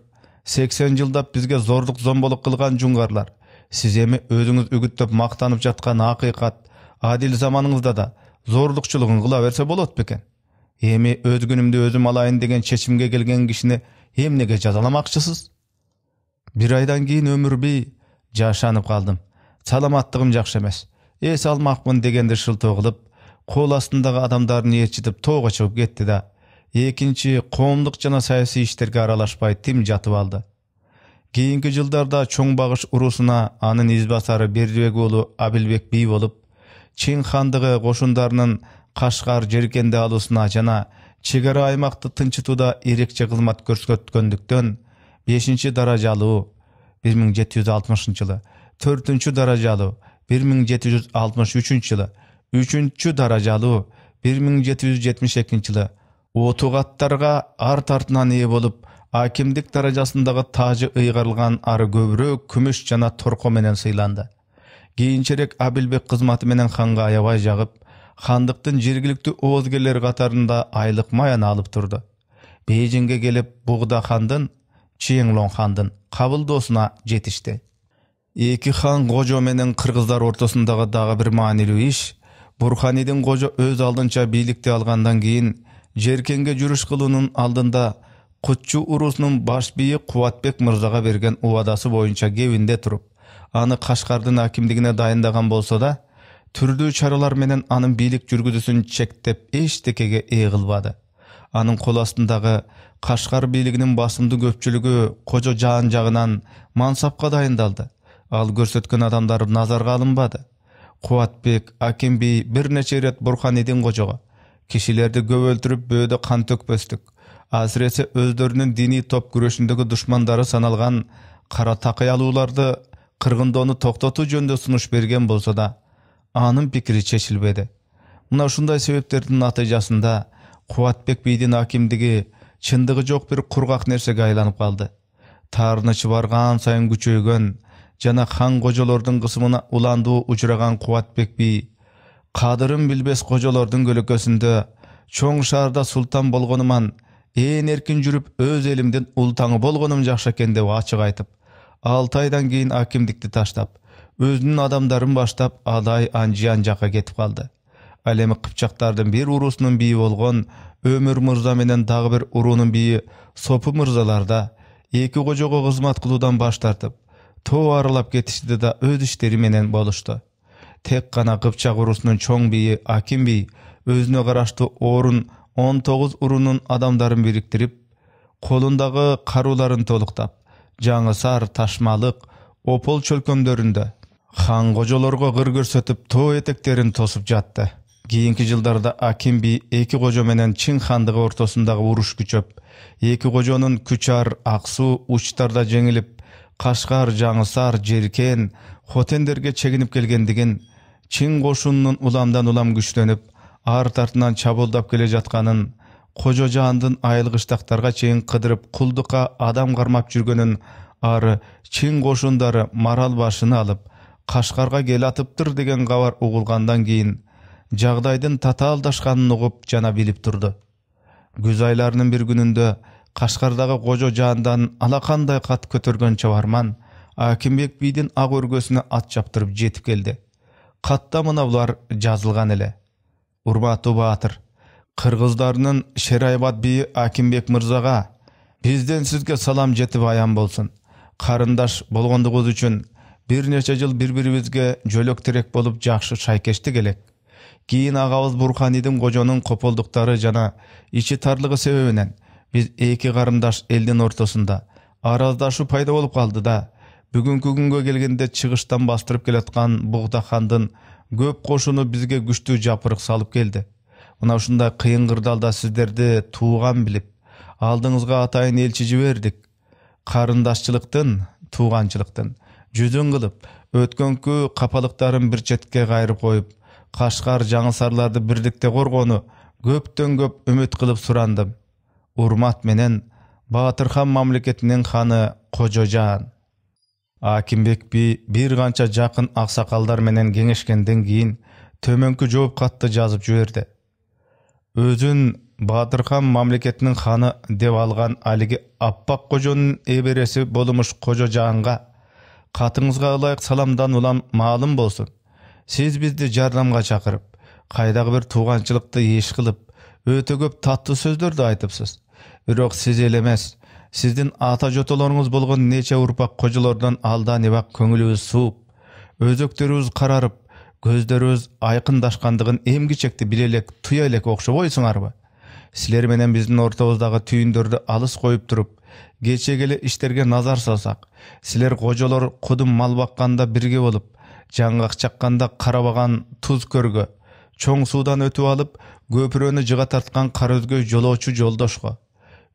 80 жылдап бизге зордук зомболук кылган жуңгарлар. Сиз эми өзүңүз үгүттөп мактанып жаткан акыйкат, адил заманыңызда да зордукчулугун кыла берсе болот бекен? Эми өз күнүмдү өзүм алайын деген чечимге келген кишини эмнеге жазаламакчысыз?" Бир айдан кийин Өмүрбүй: "Жашанып калдым. Саламаттыгым жакшы эмес. Эс алмакмын" дегенди шылтоо кылып, кол астындагы адамдарын ээрчитип тоого чыгып кетти да, экинчи коомдук жана саясий иштерге аралашпай тим жатып алды. Кийинки жылдарда чоң багыш урусуна анын из басары Бердибек уулу Абилбек бий болуп, Чин хандыгы кошундарынын Кашкар, Жеркенди алуусуна жана чек ара аймакты тынчытууда эрекче кызмат көрсөткөндүктөн 5 даражалуу 1760 жылы, 4 даражалуу 1763 жылы, 3 даражалуу 1772 жылы отугаттарга арт артынан ээ болуп, акимдик даражасындагы таажы ыйгарылган ары көбүрөөк күмүш жана торко менен сыйланды. Кийинчерээк Абилбек кызматы менен ханга аябай жагып, хандыктын жергиликтүү оозгерлери катарында айлык маяны алып турду. Бейжиңге келип Бугда хандын, Чиеңлоң хандын кабылдоосуна жетишти. Эки хан кожо менен кыргыздар ортосундагы дагы бир маанилүү иш, Бурханидин кожо өз алдынча бийликти алгандан кийин Жеркенге жүрүш кылуунун алдында Кутчу урусунун баш бийи Кубатбек мырзага берген убадасы боюнча кебинде туруп, аны Кашкардын акимдигине дайындаган болсо да, түрдүү чаралар менен анын бийлик жүргүзүүсүн чектеп эчтекеге ээ кылбады. Анын кол астындагы Кашкар бийлигинин басымдуу көпчүлүгү кожо Жаан жагынан мансапка дайындалды. Ал көрсөткөн адамдар назарга алынбады. Кубатбек, Аким бий bir neçe ret Burhanidin kojого kişilerdi көп öldürüp böde kan tökpöstük. Asirese özlerinin dini top güreşindeki düşmandары sanalgan kara takıyalılardı kırgında onu toktatu jönde sunuş bergen bolsa da anın pikiri çeşilbedi. Muna ушундай себептердин натыйжасында Кубатбек бийдин акимдиги чындыгы жок bir кургак нерсеге айланып калды. Тарынычы барган сайын күчөйгөн жана хан кожолордун кысымына уландуу учураган Кубатбек бий кадырын билбес кожолордун көлөкөсүндө чоң шаарда султан болгонуман ээн эркин жүрүп өз элимдин ултаңы болгонум жакшы экен деп ачык айтып, 6 айдан кийин акимдикти таштап, өзүнүн адамдарын баштап Адай Анжиян жакка кетип калды. Ал эми Кыпчактардын бир урусунун бийи болгон Өмүр мырза менен дагы бир уруунун бийи Сопу мырзаларда эки кожого кызмат кылуудан баш тартып, тоо аралап кетишти да өз иштери менен болушту. Тек гана Кыпчак урусунун чоң бийи Аким бий өзүнө караштуу орун 19 урунун адамдарын бириктирип, колундагы карууларын толуктап, Жаңы Сар, Ташмалык, Опол чөлкөмдөрүндө хан кожолорго кыр көрсөтүп тоо этектерин тосуп жатты. Кийинки жылдарда Аким бий эки кожо менен Чың хандыгы ортосундагы уруш күчөп, эки кожонун Күчар, Аксу, Учтарда жеңилип, Кашкар, Жаңы Сар, Жеркен, Хотендерге чегинип келгендигин, Чың кошунунун уламдан улам күчтөнүп, арт артынан чабуулдап келе жатканын, Кожо Жаандын айылгыштактарга чейин кыдырып кулдукка адам кармап жүргөнүн, ары Чың кошундары Марал башыны алып, Кашкарга кел атыптыр деген кабар угулгандан кийин жагдайдын татаалдашканын угуп жана билип турду. Күз айларынын бир күнүндө Кашкардагы Кожо Жаандан алакандай кат көтөргөн чабарман Акимбек бийдин ак өргөсүнө ат чаптырып жетип келди. Катта мына булар жазылган эле. Урматтуу баатыр, кыргыздарынын Шерайбат бийи Акимбек мырзага бизден сизге салам жетип аян болсун. Карындаш болгондугубуз үчүн бир нече жыл бири-бирибизге жөлөк терек болуп жакшы шайкештик элек. Кийин агабыз Бурханидин кожонун кополдуктары жана ичи тарлыгы себебинен биз эки карындаш элдин ортосунда араздашуу пайда болуп калды да, бүгүнкү күнгө келгенде чыгыштан бастырып келаткан Бугда хандын көп кошуну бизге күчтүү жапырык салып келди. Мына ушундай кыйын кырдаалда сиздерди тууган билип, алдыңызга атайын элчи жибердик. Карындашчылыктын, тууганчылыктын жүзүн кылып, өткөнкү капалыктарын бир четке кайрып коюп, Кашкар, Жаңы Сарларды бирликте коргону көптөн көп үмүт кылып сурандым. Урмат менен Баатырхан мамлекетинин ханы Кожо Жаан. Акимбек бий бир канча жакын аксакалдар менен кеңешкенден кийин төмөнкү жооп катты жазып жиберди. Өзүн Баатырхан мамлекетинин ханы деп алган алиги Аппак кожонун эбереси болумуш Кожо Жаанга катыңызга ылайык саламдан улам маалым болсун. Сиз бизди жардамга чакырып, кайдагы бир тууганчылыкты иш кылып, өтө көп таттуу сөздөрдү айтыпсыз. Бирок сиз эле эмес, сиздин ата жотолоруңуз болгон нече урпак кожолордон алдан эбак көңүлүбүз сууп, өзөктөрүбүз карарып, көздөрүбүз айкындашкандыгын эмгичекти биле элек, туя элек окшобойсуңарбы? Силер менен биздин ортобуздагы түйүндөрдү алыс коюп туруп, кечеге эле иштерге назар салсак, силер кожолор кудум мал бакканда бирге болуп, жаңгак чакканда карабаган туз көргө, чоң суудан өтүп алып, көпүрөнү жыга тарткан кара өзгөй жолоочу жолдошко,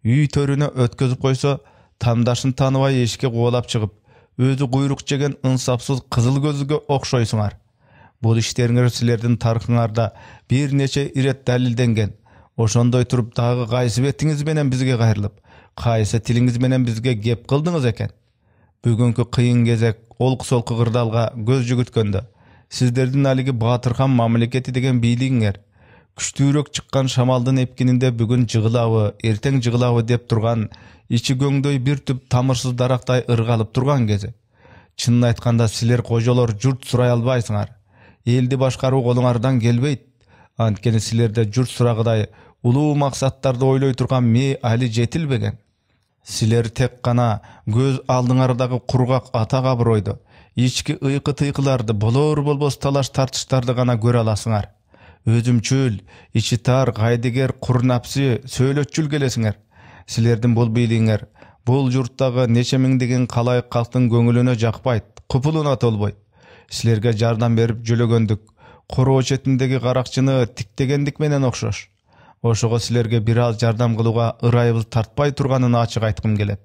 үй төрүнө өткөзүп койсо, тамдашын тааныбай эшикке кубалап чыгып, өзү куйрук жеген ынсапсыз кызыл көзгө окшойсуңар. Бул иштериңер силердин тарыхыңарда бир нече ирет далилденген. Ошондой туруп дагы кайсы бетиңиз менен бизге кайрылып, кайсы тилиңиз менен бизге кеп кылдыңыз экен? Бүгүнкү кыйын кезек олку-солку кырдаалга көз жүгүткөндө, сиздердин алиги Баатырхан мамлекети деген бийлигиңер күчтүүрөөк чыккан шамалдын эпкининде бүгүн жыгылабы, эртең жыгылабы деп турган ичи көңдөй бир түп тамырсыз дарактай ыргалып турган кези. Чынын айтканда силер кожолор журт сурай албайсыңар. Элди башкаруу колуңардан келбейт. Анткени силерде журт сурагыдай улуу максаттарды ойлой турган мээ али жетилбеген. Силер тек гана көз алдыңардагы кургак ата кабыройду, ички ыйкы-тыйкыларды, болор-болбос талаш тартыштарды гана көрө аласыңар. Өзүмчүл, ичи тар, кайдыгер, курнапсы, сөйлөтчүл келесиңер. Силердин бул бийлигиңер бул журттагы нече миңдеген калайык калктын көңүлүнө жакпайт, купулуна толбойт. Силерге жардам берип жөлөгөндүк. Короо четиндеги каракчыны тиктегендик менен окшош. Ошого силерге бир аз жардам кылууга ырайыбыз тартпай турганын ачык айткым келет.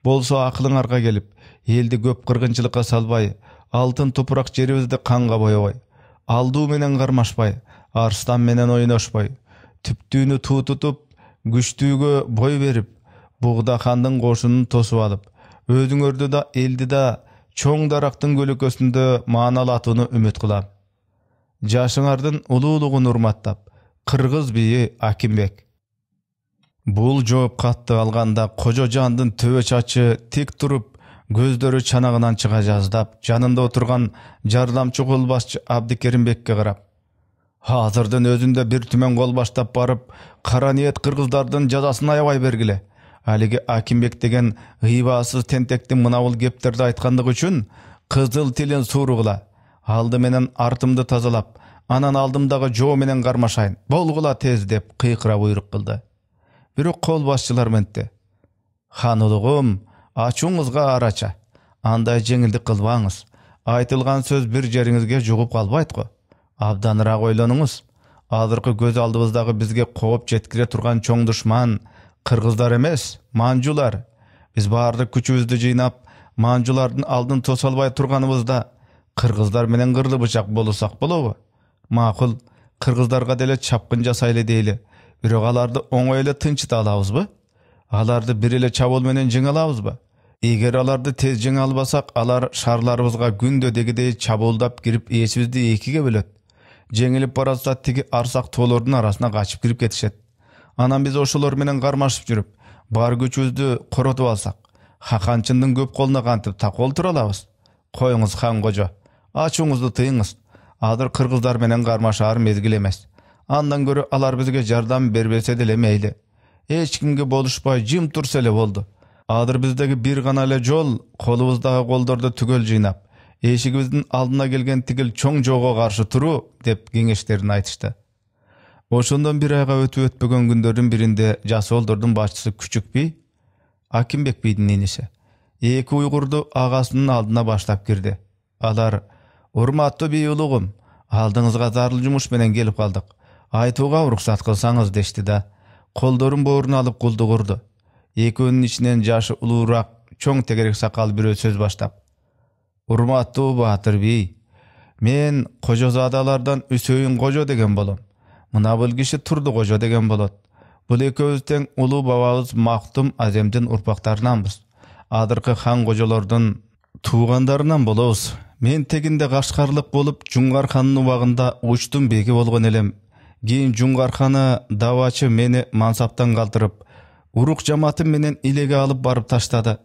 Болсо акылыңарга келип, элди көп кыргынчылыкка салбай, алтын топурак жерибизди канга боебой, алдуу менен кармашпай, арстан менен ойношпой, түптүүнү туу тутуп, күчтүүгө бой берип, Бугда хандын кошунун тосуп алып, өзүңөрдү да элди да чоң дарактын көлөкөсүндө мааналатууну үмүт кылам. Жашыңардын улуулугун урматтап, Кыргыз бийи Акимбек. Бул жооп катты алганда Кожожандын төбө чачы тик туруп, көздөрү чанагынан чыга жаздап, жанында отурган жардамчы колбашчы Абдикеримбекке карап: "Азырдын өзүндө бир түмөн кол баштап барып, кара ниет кыргыздардын жазасын аябай бергиле. Алиги Акимбек деген ыйбасыз тентектин мынабул кептерди айткандыгы үчүн кызыл тилин сууругула. Алды менен артымды тазалап, анан алдымдагы жоо менен кармашайын. Болгула тез" деп кыйкыра буйрук кылды. Бирок кол башчылар ментти: "Хан улугум, ачууңузга арача. Андай жеңилдик кылбаңыз. Айтылган сөз бир жериңизге жугуп калбайт го. Абданыраак ойлонуңуз. Азыркы көз алдыбыздагы бизге кооп жеткире турган чоң душман кыргыздар эмес, манжулар. Биз баардык күчүбүздү жыйнап, манжулардын алдын тоса албай турганыбызда кыргыздар менен кырлы бычак болусак болобу? Макул, кыргыздарга деле чапкын жасайлы дейли. Бирок аларды оңой эле тынчыта алабызбы? Аларды бир эле чабуул менен жеңе алабызбы? Эгер аларды тез жеңе албасак, алар шаарларыбызга күндө дегидей чабуулдап кирип, эсибизди экиге бөлөт. Жеңилип баратса тиги арсак тоолордун арасына качып кирип кетишет. Анан биз ошолор менен кармашып жүрүп, бар күчүбүздү коротуп алсак, Хаканчындын көп колуна кантип такыл тура алабыз? Коюңуз хан кожо, ачууңузду тыйыңыз. Азыр кыргыздар менен кармашаар мезгил эмес. Андан көрө алар бизге жардам бербесе деле мейли. Эч кимге болушпай жым турса эле болду. Азыр биздеги бир гана эле жол колубуздагы колдорду түгөл жыйнап, эшигибиздин алдына келген тигил чоң жоого каршы туруу деп кеңештерин айтышты. Ошондон бир айга өтүп өтпөгөн күндөрдүн биринде жасоолдордун башчысы Күчүк бий, Акимбек бийдин иниси, эки уйгурду агасынын алдына баштап кирди. Алар: "Урматтуу бий улугум, алдыңызга зарыл жумуш менен келип калдык. Айтууга уруксат кылсаңыз" дешти да, колдорун бооруна алып кулдугурду. Экөөнүн ичинен жашы улуураак чоң тегерек сакал бирөө сөз баштап: "Урматтуу Баатыр бий, мен Кожозадалардан Үсөйүн кожо деген болом. Мына бул киши Турду кожо деген болот. Бул экөөбүз тең улуу бабабыз Мактум Аземдин урпактарынанбыз. Адыркы хан кожолордун туугандарынан болобуз. Мен тегинде Кашкарлык болуп, Жуңгар ханын убагында Учтун беги болгон элем. Кийин Жуңгар ханы Давачы мени мансаптан калтырып, урук жамаатым менен Илеге алып барып таштады.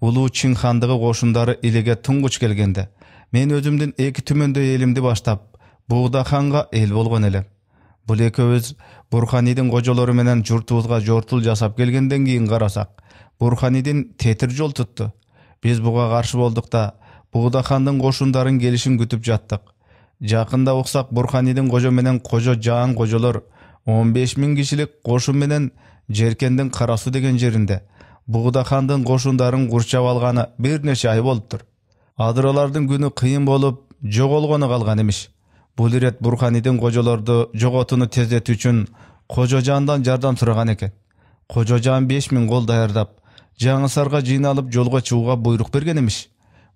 Улуу Чин хандыгы кошундары Илеге туңгуч келгенде, мен өзүмдүн эки түмөндөй элимди баштап, Бугда ханга эл болгон элем. Бул экөөбүз Бурханидин кожолору менен журтубузга жортул жасап келгенден кийин карасак, Бурханидин тетир жол тутту. Биз буга каршы болдук да, Бугда хандын кошундарын келишин күтүп жаттык. Жакында уксак Бурханидин кожо менен Кожо Жаан кожолор 15.000 кишилик кошун менен Жеркендин Карасу деген жеринде Бугда хандын кошундарын курчап алганы бир нече ай болуптур. Азыр алардын күнү кыйын болуп, жоголгону калган эмиш. Бул ирет Бурханидин кожолорду жоготууну тездетүү үчүн Кожо Жаандан жардам сураган экен. Кожо Жаан 5.000 кол даярдап, Жаңы Сарга жыйналып жолго чыгууга буйрук берген эмиш.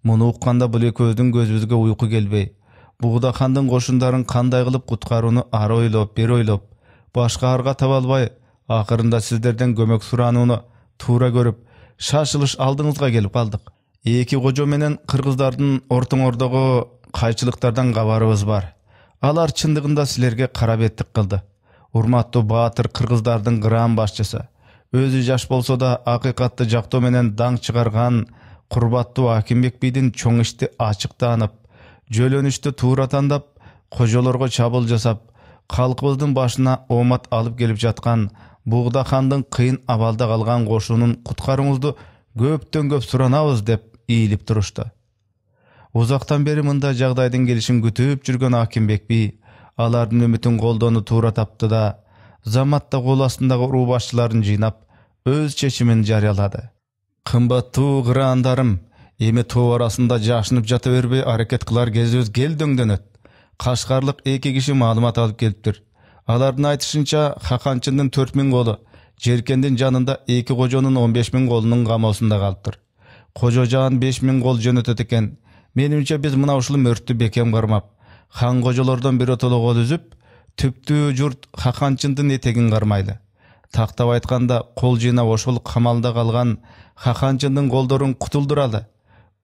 Муну укканда бул экөөбүздүн көзүбүзгө уйку келбей, Бугда хандын кошундарын кандай кылып куткарууну ары ойлоп, бери ойлоп, башка арга таба албай, акырында сиздерден көмөк суранууну туура көрүп, шашылыш алдыңызга келип калдык. Эки кожо менен кыргыздардын ортоңордогу кайчылыктардан кабарыбыз бар. Алар чындыгында силерге кара беттик кылды. Урматтуу Баатыр кыргыздардын гран башчысы, өзү жаш болсо да акыйкатты жактоо менен таң чыгарган курбаттуу Акимбек бийдин чоң ишти ачык таанып, жөлөнүштү туура тандап, кожолорго чабуул жасап, калкыбыздын башына оомат алып келип жаткан Бугда хандын кыйын абалда калган кошунун куткарууңузду көптөн көп суранабыз деп ийилип турушту. Узактан бери мындай жагдайдын келишин күтүп жүргөн Акимбек бий алардын үмүтүн колдоону туура тапты да, заматта кол астындагы уруу башчыларын жыйнап, өз чечимин жарыялады. Кымбаттуу кыраандарым, Эми тоо арасында жашынып жата бербей аракет кылар кезибиз келдөңдөнөт. Кашкарлык 2 киши маалымат алып келиптир. Алардын айтышынча Хаканчындын 4000 колу Жеркендин жанында 2 кожонун 15000 колунун камоосунда калыптыр. Кожо жаан 5000 кол жөнөтөт экен. Менимче биз мына ушул мөрттү бекем кармап, хан кожолордон биротоло кол үзүп, түптүү журт Хаканчындын этегин кармайлы. Тактап айтканда кол жыйнап ошол камалда калган Хаканчындын колдорун кутулдуралы.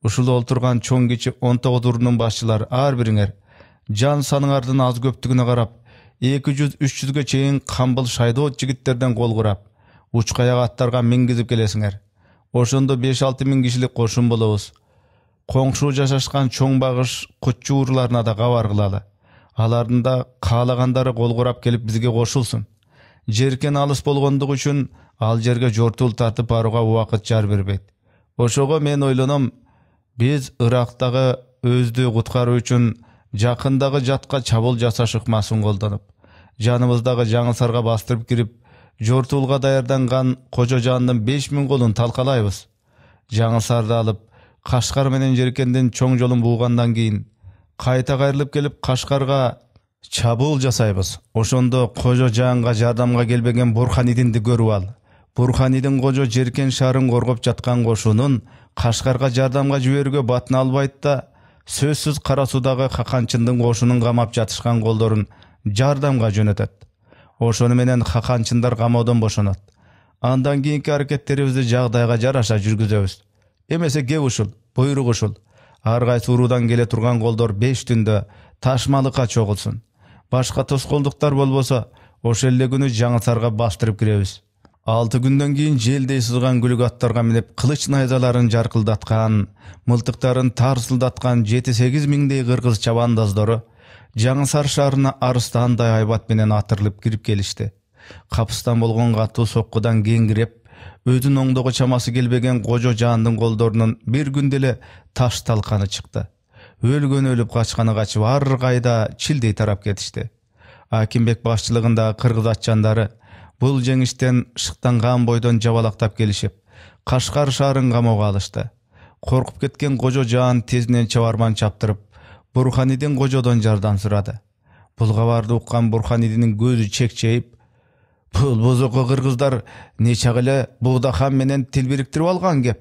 Ушул олтурган чоң кичи 19 урунун башчылары ар бириңер жан саныңардын аз көптүгүнө карап 200-300ге чейин камбыл шайдоот жигиттерден кол курап, учкаяк аттарга мингизип келесиңер. Ошондо 5-6 миң кишилик кошун болобуз. Коңшу жашашкан чоң багыш кутчу урларына да кабар кылалы. Алардын да каалагандары кол курап келип бизге кошулсун. Жеркен алыс болгондугу үчүн ал жерге жортул тартып барууга убакыт жар бербейт. Ошого мен ойлоном, биз Ирактагы өздү куткаруу үчүн жакындагы жатка чабуул жасаш ыкмасын колдонуп, жаныбыздагы Жаңысарга бастырып кирип, жортуулга даярданган Кожо Жаандын 5000 колун талкалайбыз. Жаңысарды алып, Кашкар менен Жеркендин чоң жолун буугандан кийин кайта кайрылып келип Кашкарга чабуул жасайбыз. Ошондо Кожо Жаанга жардамга келбеген Бурханидинди көрүп ал. Бурханидин Кожо Жеркен шаарын коргоп жаткан кошунун Кашкарга жардамга жиберүүгө батын албайт да, сөзсүз Кара Суудагы Хаканчындын кошунун камап жатышкан колдорун жардамга жөнөтөт. Ошону менен Хаканчындар камоодон бошонот. Андан кийинки аракеттерибизди жагдайга жараша жүргүзөбүз. Эмесе кеп ушул, буйрук ушул. Ар кайсы уруудан келе турган колдор 5 түндө Ташмалыкка чогулсун. Башка тоскоолдуктар болбосо, ошол эле күнү Жаңысарга бастырып киребиз. 6 күндөн кийин желдей сызган күлүк аттарга минип, кылыч найзаларын жаркылдаткан, мылтыктарын тарсылдаткан 7-8 миңдей кыргыз чабандаздары Жаңысар шаарына арыстандай айбат менен атырылып кирип келишти. Капыстан болгон катуу соккудан кеңиреп, өзүн оңдого чамасы келбеген Кожо Жаандын колдорунун бир күндө эле таш талканы чыкты. Өлгөн өлүп, качканы качып, ар кайда чилдей тарап кетишти. Акимбек башчылыгындагы кыргыз атчандары бул жеңиштен шыктанган бойдон жабалактап келишип, Кашкар шаарын камоого алышты. Коркуп кеткен Кожо Жаан тезинен чабарман чаптырып, Бурханидин Кожодон жардам сурады. Бул кабарды уккан Бурханидинин көзү чекчейип, бул бузуку кыргыздар нечак эле Буудахан менен тил бириктирип алган кеп.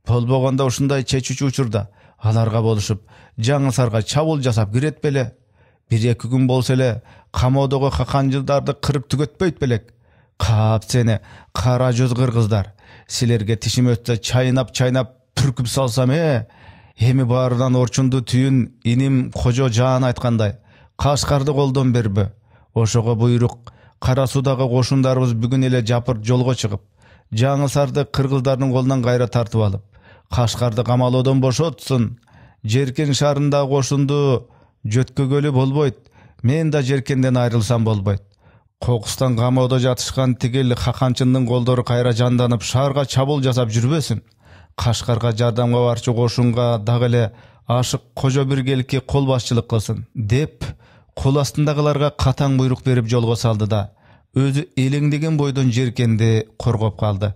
Болбогондо ушундай чечүүчү учурда аларга болушуп Жаңысарга чабуул жасап кирет беле. 1-2 күн болсо эле камоодогу Хаканчылдарды кырып түгөтпөйт белек. Кап сени кара жүз кыргыздар, силерге тишим өтсө чайнап түркүп салсам эми баарынан орчунду түйүн иним Кожо Жаан айткандай, Кашкарды колдон бербе. Ошого буйрук. Кара Суудагы кошундарыбыз бүгүн эле жапырт жолго чыгып, Жаңысарды кыргыздардын колунан кайра тартып алып, Кашкарды камалоодон бошотсун. Жеркен шаарындагы кошунду жөткөгөлү болбойт. Мен да Жеркенден айрылсам болбойт. Кокустан камоодо жатышкан тигил Хаканчындын колдору кайра жанданып шаарга чабуул жасап жүрбөсүн. Кашкарга жардамга барчу кошунга дагы эле ашык Кожо Биргеликке кол башчылык кылсын деп, кол астындагыларга катаң буйрук берип жолго салды да, өзү элеңдеген бойдон Жеркенди коргоп калды.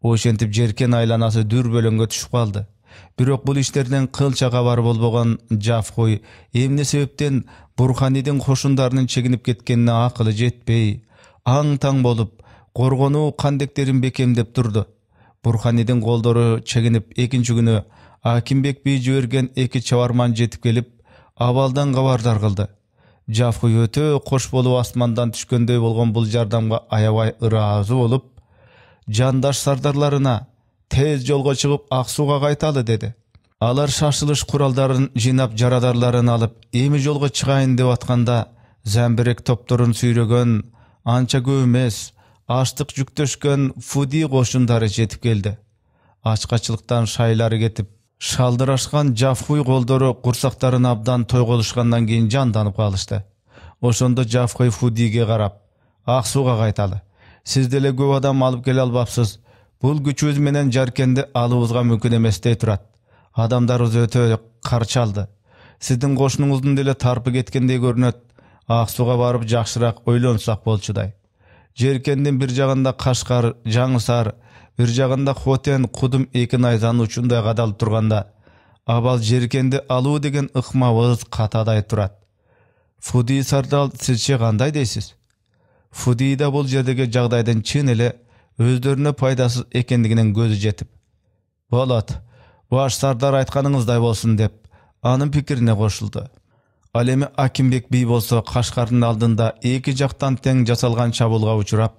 Ошентип Жеркен айланасы дүрбөлөңгө түшүп калды. Бирок бул иштерден кылча кабар болбогон Жафкой эмне себептен Бурханидин кошундарынын чегинип кеткенине акылы жетпей, аң-таң болуп, коргонуу кандектерин бекемдеп турду. Бурханидин колдору чегинип 2-нчи күнү Акимбек бий жиберген 2 чабарман жетип келип, абалдан кабардар кылды. Жафкой өтө кош болуп асмандан түшкөндөй болгон бул жардамга аябай ыраазы болуп, жандаш сардарларына тез жолго чыгып Ак Сууга кайталы деди. Алар шашылыш куралдарын жыйнап, жарадарларын алып, эми жолго чыгайын деп атканда, Замбирек топторун сүйрөгөн, анча көп эмес, аштык жүктөшкөн Фуди кошундары жетип келди. Ачкачылыктан шайлары кетип, шалдырашкан Жафкой колдору курсактарын абдан тойголушкандан кийин жанданып калышты. Ошондо Жафкой Фудиге карап, Ак Сууга кайталы. Сиз деле көп адам алып келе албапсыз. Бул күчүбүз менен Жаркенди алыбызга мүмкүн эмес дей турат. Адамдарыбыз өтө карчалды. Сиздин кошунуңуздун деле тарпы кеткендей көрүнөт. Ак Сууга барып жакшыраак ойлонсак болчудай. Жеркендин бир жагында Кашкар, Жаңысар, бир жагында Хотен, Кудум 2 найзанын учундай кадалып турганда, Абал жеркенди алуу деген ыкмабыз катадай турат. Фуди сардал сизче кандай дейсиз? Фуди да бул жердеги жагдайдын чын эле өздөрүнө пайдасыз экендигинен көзү жетип, болот, баш сардар айтканыңыздай болсун деп, анын пикирине кошулду. Ал эми Акимбек бий болсо Кашкардын алдында эки жактан тең жасалган чабуулга учурап,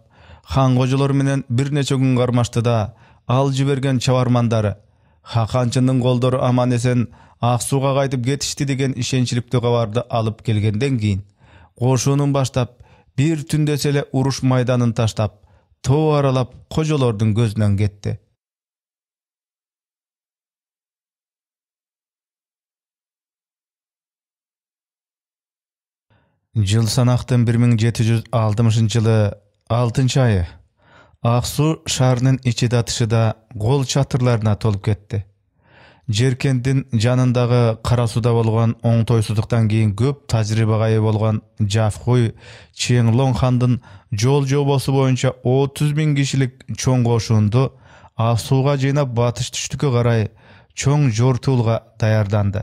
хан кожолор менен бир нече күн кармашты да, ал жиберген чабармандары Хаканчындын колдору аман эсен Ак сууга кайтып кетишти деген ишенчиликтүү кабарды алып келгенден кийин, кошуунун баштап, бир түндөс эле уруш майданын таштап, тоо аралап кожолордун көзүнөн кетти. Жыл санактын 1760-жылы 6-айы. Ак суу шаарынын ичи да тышы да кол чатырларына толуп кетти. Жеркендин жанындагы Кара сууда болгон оңтойсуздуктан кийин көп тажрыйбага ээ болгон Жафхуй Чеңлоң хандын жол жобосу боюнча 30 000 кишилик чоң кошуунду Ак сууга жыйнап батыш түштүккө карай чоң жортуулга даярданды.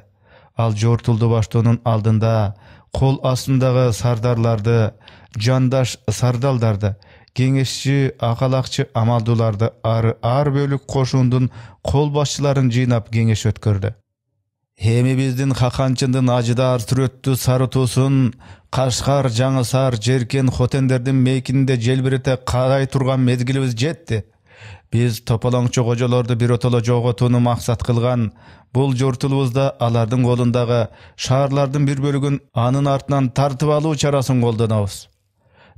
Ал жортуулду баштоонун алдында кол астындагы сардарларды, жандаш сардалдарды, кеңешчи, акалакчы амалдууларды ар бөлүк кошуундун кол башчыларын жыйнап кеңеш өткөрдү. Эми биздин Хаканчындын ажыдаар сүрөттүү сары туусун Кашкар, Жаңы Саар, Жеркен, Хотендердин мейкинде желбирете карай турган мезгилибиз жетти. Биз тополоңчу кожолорду биротоло жоготууну максат кылган бул жортулубузда алардын колундагы шаарлардын бир бөлүгүн анын артынан тартып алуу чарасын колдонобуз.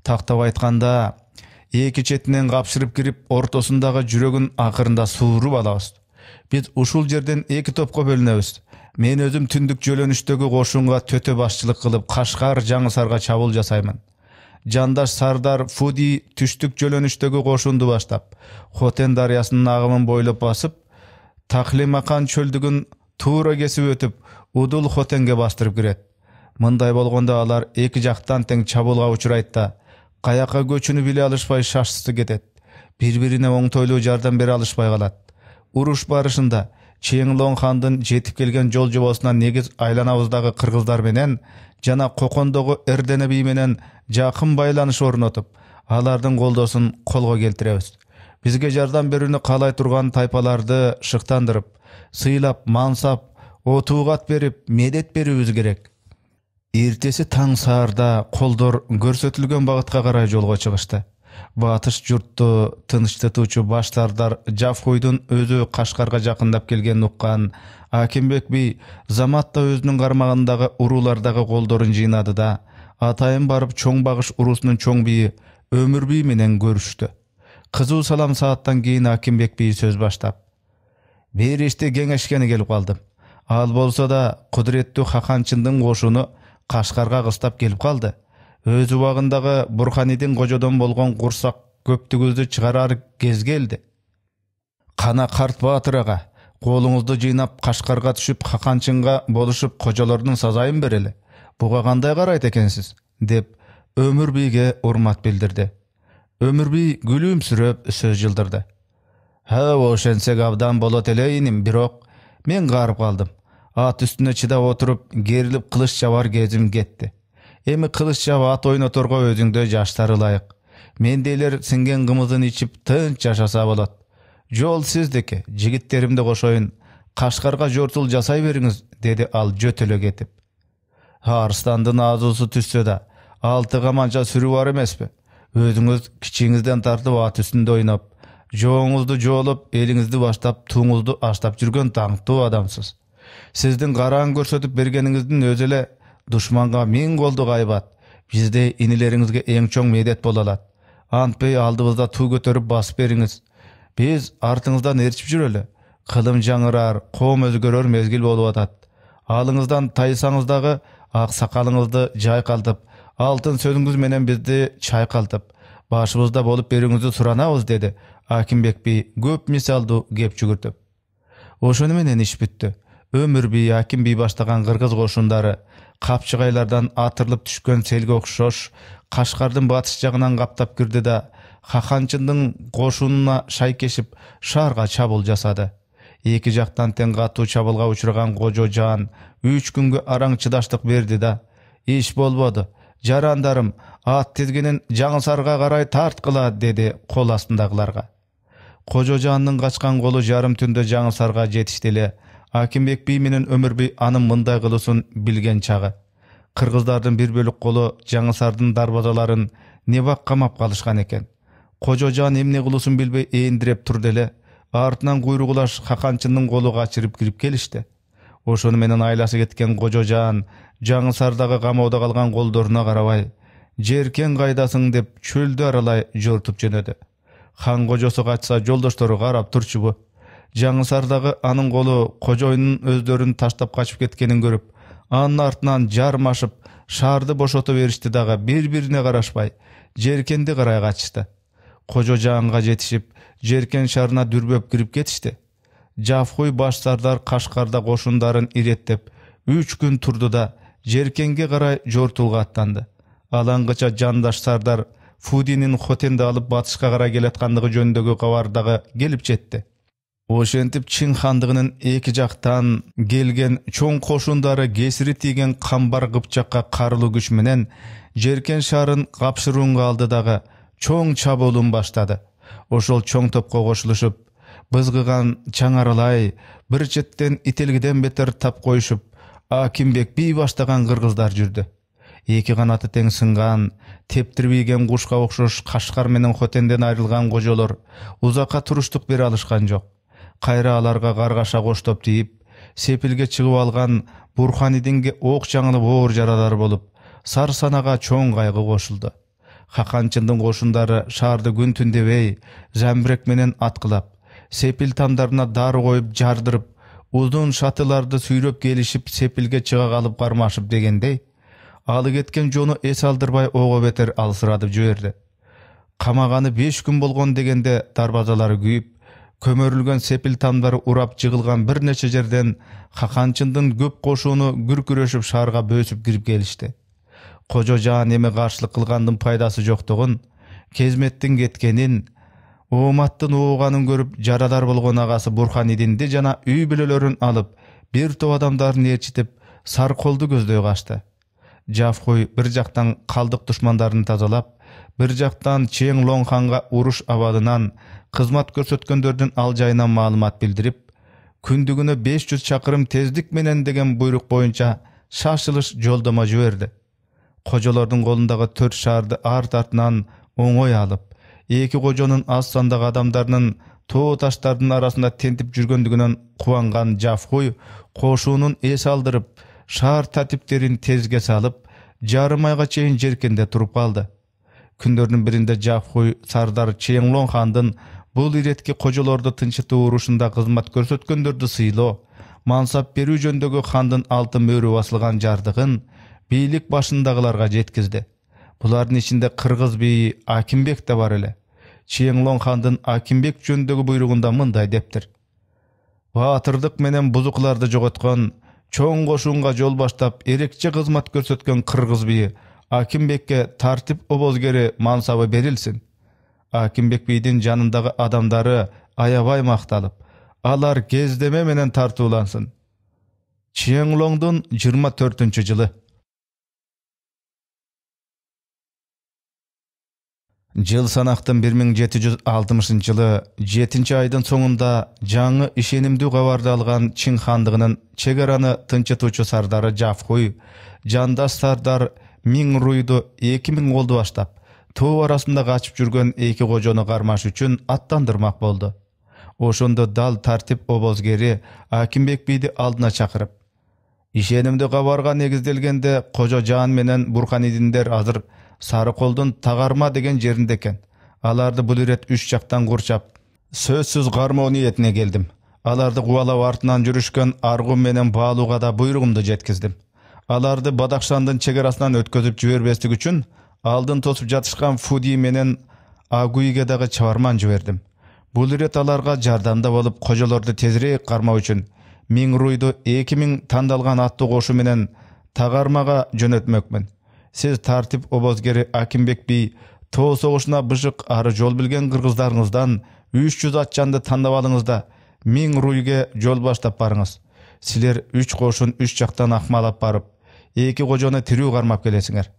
Тактап айтканда, эки четинен капшырып кирип, ортосундагы жүрөгүн акырында сууруп алабыз. Биз ушул жерден эки топко бөлүнөбүз. Мен өзүм түндүк жөлөнүштөгү кошунга төтө башчылык кылып, Кашкар, Жаңы Саарга чабуул жасаймын. Жандаш сардар Фуди түштүк жөлөнүштөгү кошунду баштап, Хотен дарыясынын агымын бойлоп басып, Таклимакан чөлдүгүн туура кесип өтүп, Удул Хотенге бастырып кирет. Мындай болгондо алар эки жактан тең чабуулга учурайт да, каяка көчүнү биле алышпай шашысы кетет. Бири-бирине оңтойлуу жардам бере алышпай калат. Уруш барышында Чеңлоң хандын жетип келген жол жобосуна негиз айланабыздагы кыргыздар менен жана Кокондогу Эрдене бий менен жакын байланыш орнотуп, алардын колдосун колго келтиребиз. Бизге жардам берүүнү каалай турган тайпаларды шыктандырып, сыйлап, мансап, отуугат берип, медет берүүбүз керек. Эртеси таң саарда колдор көрсөтүлгөн багытка карай жолго чыгышты. Батыш журтту тынычтытуучу баш сардар Жафхуйдун өзү Кашкарга жакындап келгенин уккан Акимбек бий заматта өзүнүн кармагындагы уруулардагы колдорун жыйнады да, атайын барып чоң багыш уруусунун чоң бийи Өмүр бий менен көрүштү. Кызуу салам сааттан кийин Акимбек бий сөз баштап, бир ишти кеңешкени келип калдым. Ал болсо да кудуреттүү Хаканчындын кошуну Кашкарга кыстап келип калды. Өз убагындагы Бурханидин кожодон болгон курсак көптүгүздү чыгарар кез келди. Кана карт баатыр ага, колуңузду жыйнап Кашкарга түшүп Хаканчынга болушуп кожолордун сазайын берели. Буга кандай карайт экенсиз? Деп Өмүр бийге урмат билдирди. Өмүр бий күлүмсүрөп сөз жылдырды. Ошентсек абдан болот эле иним, бирок мен карып калдым. Ат үстүнө чыдап отуруп, керилип кылыч чабар кезим кетти. Эми кылыч чабып ат ойноторго өзүңдө жаштар ылайык. Мендейлер сиңген кымызын ичип тынч жашаса болот. Жол сиздики, жигиттеримди кошоюн, Кашкарга жортул жасай бериңиз, деди ал жөтөлө кетип. Арстандын азуусу түссө да, алты каманча сүрү бар эмеспи? Өзүңүз кичиңизден тартып ат үстүндө ойноп, жооңузду жоолоп, элиңизди баштап, туңузду аштап жүргөн таңктуу адамсыз. Сиздин караң көрсөтүп бергениңиздин өзү эле душманга 1000 колду кайбат. Бизде инилериңизге эң чоң медет боло алат. Антпей алдыбызда туу көтөрүп басып бериңиз. Биз артыңыздан ээрчип жүрөлү. Кылым жаңырар, коом өзгөрөр мезгил болуп атат. Алыңыздан тайсаңыз дагы ак сакалыңызды жайкалтып, алтын сөзүңүз менен бизди чайкалтып, башыбызда болуп берүүңүздү суранабыз, деди Акимбек бий көп мисалдуу кеп жүгүртүп. Ошону менен иш бүттү. Өмүр бий, Аким бий баштаган кыргыз кошундары капчыгайлардан атырылып түшкөн селге окшош Кашкардын батыш жагынан каптап кирди да, Хаканчындын кошунуна шайкешип шаарга чабуул жасады. Эки жактан тең катуу чабылга учураган Кожо Жаан 3 күнгө араң чыдаштык берди да, иш болбоду. Жарандарым, ат тизгинин Жаңысарга карай тарткыла, деди кол астындагыларга. Кожо Жаандын качкан колу жарым түндө Жаңысарга жетишти эле. Акимбек бий менен Өмүр бий анын мындай кылуусун билген чагы. Кыргыздардын бир бөлүк колу Жаңысардын дарбазаларын небак камап калышкан экен. Кожо Жаан эмне кылуусун билбей эндиреп турду эле. Артынан куйругулаш Хаканчындын колу качырып кирип келишти. Ошону менен айласы кеткен Кожо Жаан Жаңысардагы камоодо калган колдоруна карабай, "Жеркен кайдасың?" деп чөлдү аралай жортуп жөнөдү. Хан кожосу качса жолдоштору карап турчубу? Жаңысардагы анын колу кожоюнун өздөрүн таштап качып кеткенин көрүп, анын артынан жармашып, шаарды бошото беришти дагы бири-бирине карашпай, Жеркенди карай качышты. Кожо Жаанга жетишип, Жеркен шаарына дүрбөп кирип кетишти. Жафхуй баш сардар Кашкарда кошундарын иреттеп, 3 күн турду да Жеркенге карай жортулга аттанды. Алаңгыча жандаш сардар Фудинин Хотенди алып батышка карай келаткандыгы жөнүндөгү кабар дагы келип жетти. Ошентип Чин хандыгынын эки жактан келген чоң кошундары кесири тийген Камбар Кыпчакка карылуу күч менен Жеркен шаарын капшыруунга алды дагы чоң чабуулун баштады. Ошол чоң топко кошулушуп, бызгыган Чаңарылай бир четтен ителгиден бетер тап коюшуп, Акимбек бий баштаган кыргыздар жүрдү. Эки канаты тең сынган, тептирбийген кушка окшош Кашкар менен Хотенден айрылган кожолор узакка туруштук бере алышкан жок. Кайра аларга каргаша коштоп тийип, сепилге чыгып алган Бурханидинге ок жаңылып оор жаралар болуп, Сарсанага чоң кайгы кошулду. Хаканчындын кошундары шаарды күн түн дебей, замбирек менен аткылап, сепил тамдарына дары коюп жардырып, узун шатыларды сүйрөп келишип, сепилге чыга калып кармашып дегендей, алы кеткен жону эс алдырбай ого бетер алсыратып жиберди. Камаганы 5 күн болгон дегенде дарбазалары күйүп, көмөрүлгөн сепил тамдары урап жыгылган бир нече жерден Хаканчындын көп кошууну күркүрөшүп шаарга бөөсүп кирип келишти. Кожо Жаан эми каршылык кылгандын пайдасы жоктугун, кезметтин кеткенин, ооматтын ууганын көрүп, жарадар болгон агасы Бурханидинди жана үй бүлөлөрүн алып, бир топ адамдарын ээрчитип, Сарколду көздөй качты. Жафхуй бир жактан калдык душмандарын тазалап, бир жактан Чең Лоң ханга уруш абалынан, кызмат көрсөткөндөрдүн ал жайынан маалымат билдирип, күндүгүнө 500 чакырым тездик менен деген буйрук боюнча шашылыш жолдомо жиберди. Кожолордун колундагы 4 шаарды арт артынан оңой алып, эки кожонун аз сандагы адамдарынын тоо таштардын арасында тентип жүргөндүгүнөн кубанган Жафхуй кошуунун эс алдырып, шаар татиптерин тезге салып, жарым айга чейин Жеркенде туруп калды. Күндөрдүн биринде Жафхуй сардар Чең Лоң хандын бул иретки кожолорду тынчытуу урушунда кызмат көрсөткөндөрдү сыйлоо, мансап берүү жөнүндөгү хандын алтын мөөрү басылган жардыгын бийлик башындагыларга жеткизди. Булардын ичинде кыргыз бийи Акимбек да бар эле. Чең Лоң хандын Акимбек жөнүндөгү буйругунда мындай дептир: "Баатырдык менен бузукларды жоготкон, чоң кошунга жол баштап, эрекче кызмат көрсөткөн кыргыз бийи Акимбекке тартип обозгери мансабы берилсин. Акимбек бийдин жанындагы адамдары аябай макталып, алар кездеме менен тартуулансын." Чең Лоңдун 24-жылы. Жыл санактын 1760-жылы 7-айдын соңунда жаңы ишенимдүү кабарды алган Чин хандыгынын чегараны тынчытуучу сардары Жафхуй, жандаш сардар Миңруйду 2000 колду баштап, тоо арасында качып жүргөн эки кожону кармаш үчүн аттандырмак болду. Ошондо дал тартип обозгери Акимбек бийди алдына чакырып, "Ишенимдүү кабарга негизделгенде Кожо Жаан менен Бурханидиндер азыр Сарыколдун Тагарма деген жеринде экен. Аларды бул ирет 3 жактан курчап, сөзсүз кармоо ниетине келдим. Аларды кубалап артынан жүрүшкөн Аргун менен Баалууга да буйругумду жеткиздим. Аларды Бадакшандын чегарасынан өткөзүп жибербестик үчүн алдын тосуп жатышкан Фуди менен Агуйге дагы чабарман жибердим. Бул ирет аларга жардамда болуп, кожолорду тезирээк кармоо үчүн Миңруйду 2000 тандалган аттуу кошу менен Тагармага жөнөтмөкмүн. Сиз тартип обозгери Акимбек бий тоо согушуна бышык ары жол билген кыргыздарыңыздан 300 атчанды тандап алыңыз да Миң руйге жол баштап барыңыз. Силер 3 кошун 3 жактан акмалап барып, 2 кожону тирүү кармап келесиңер.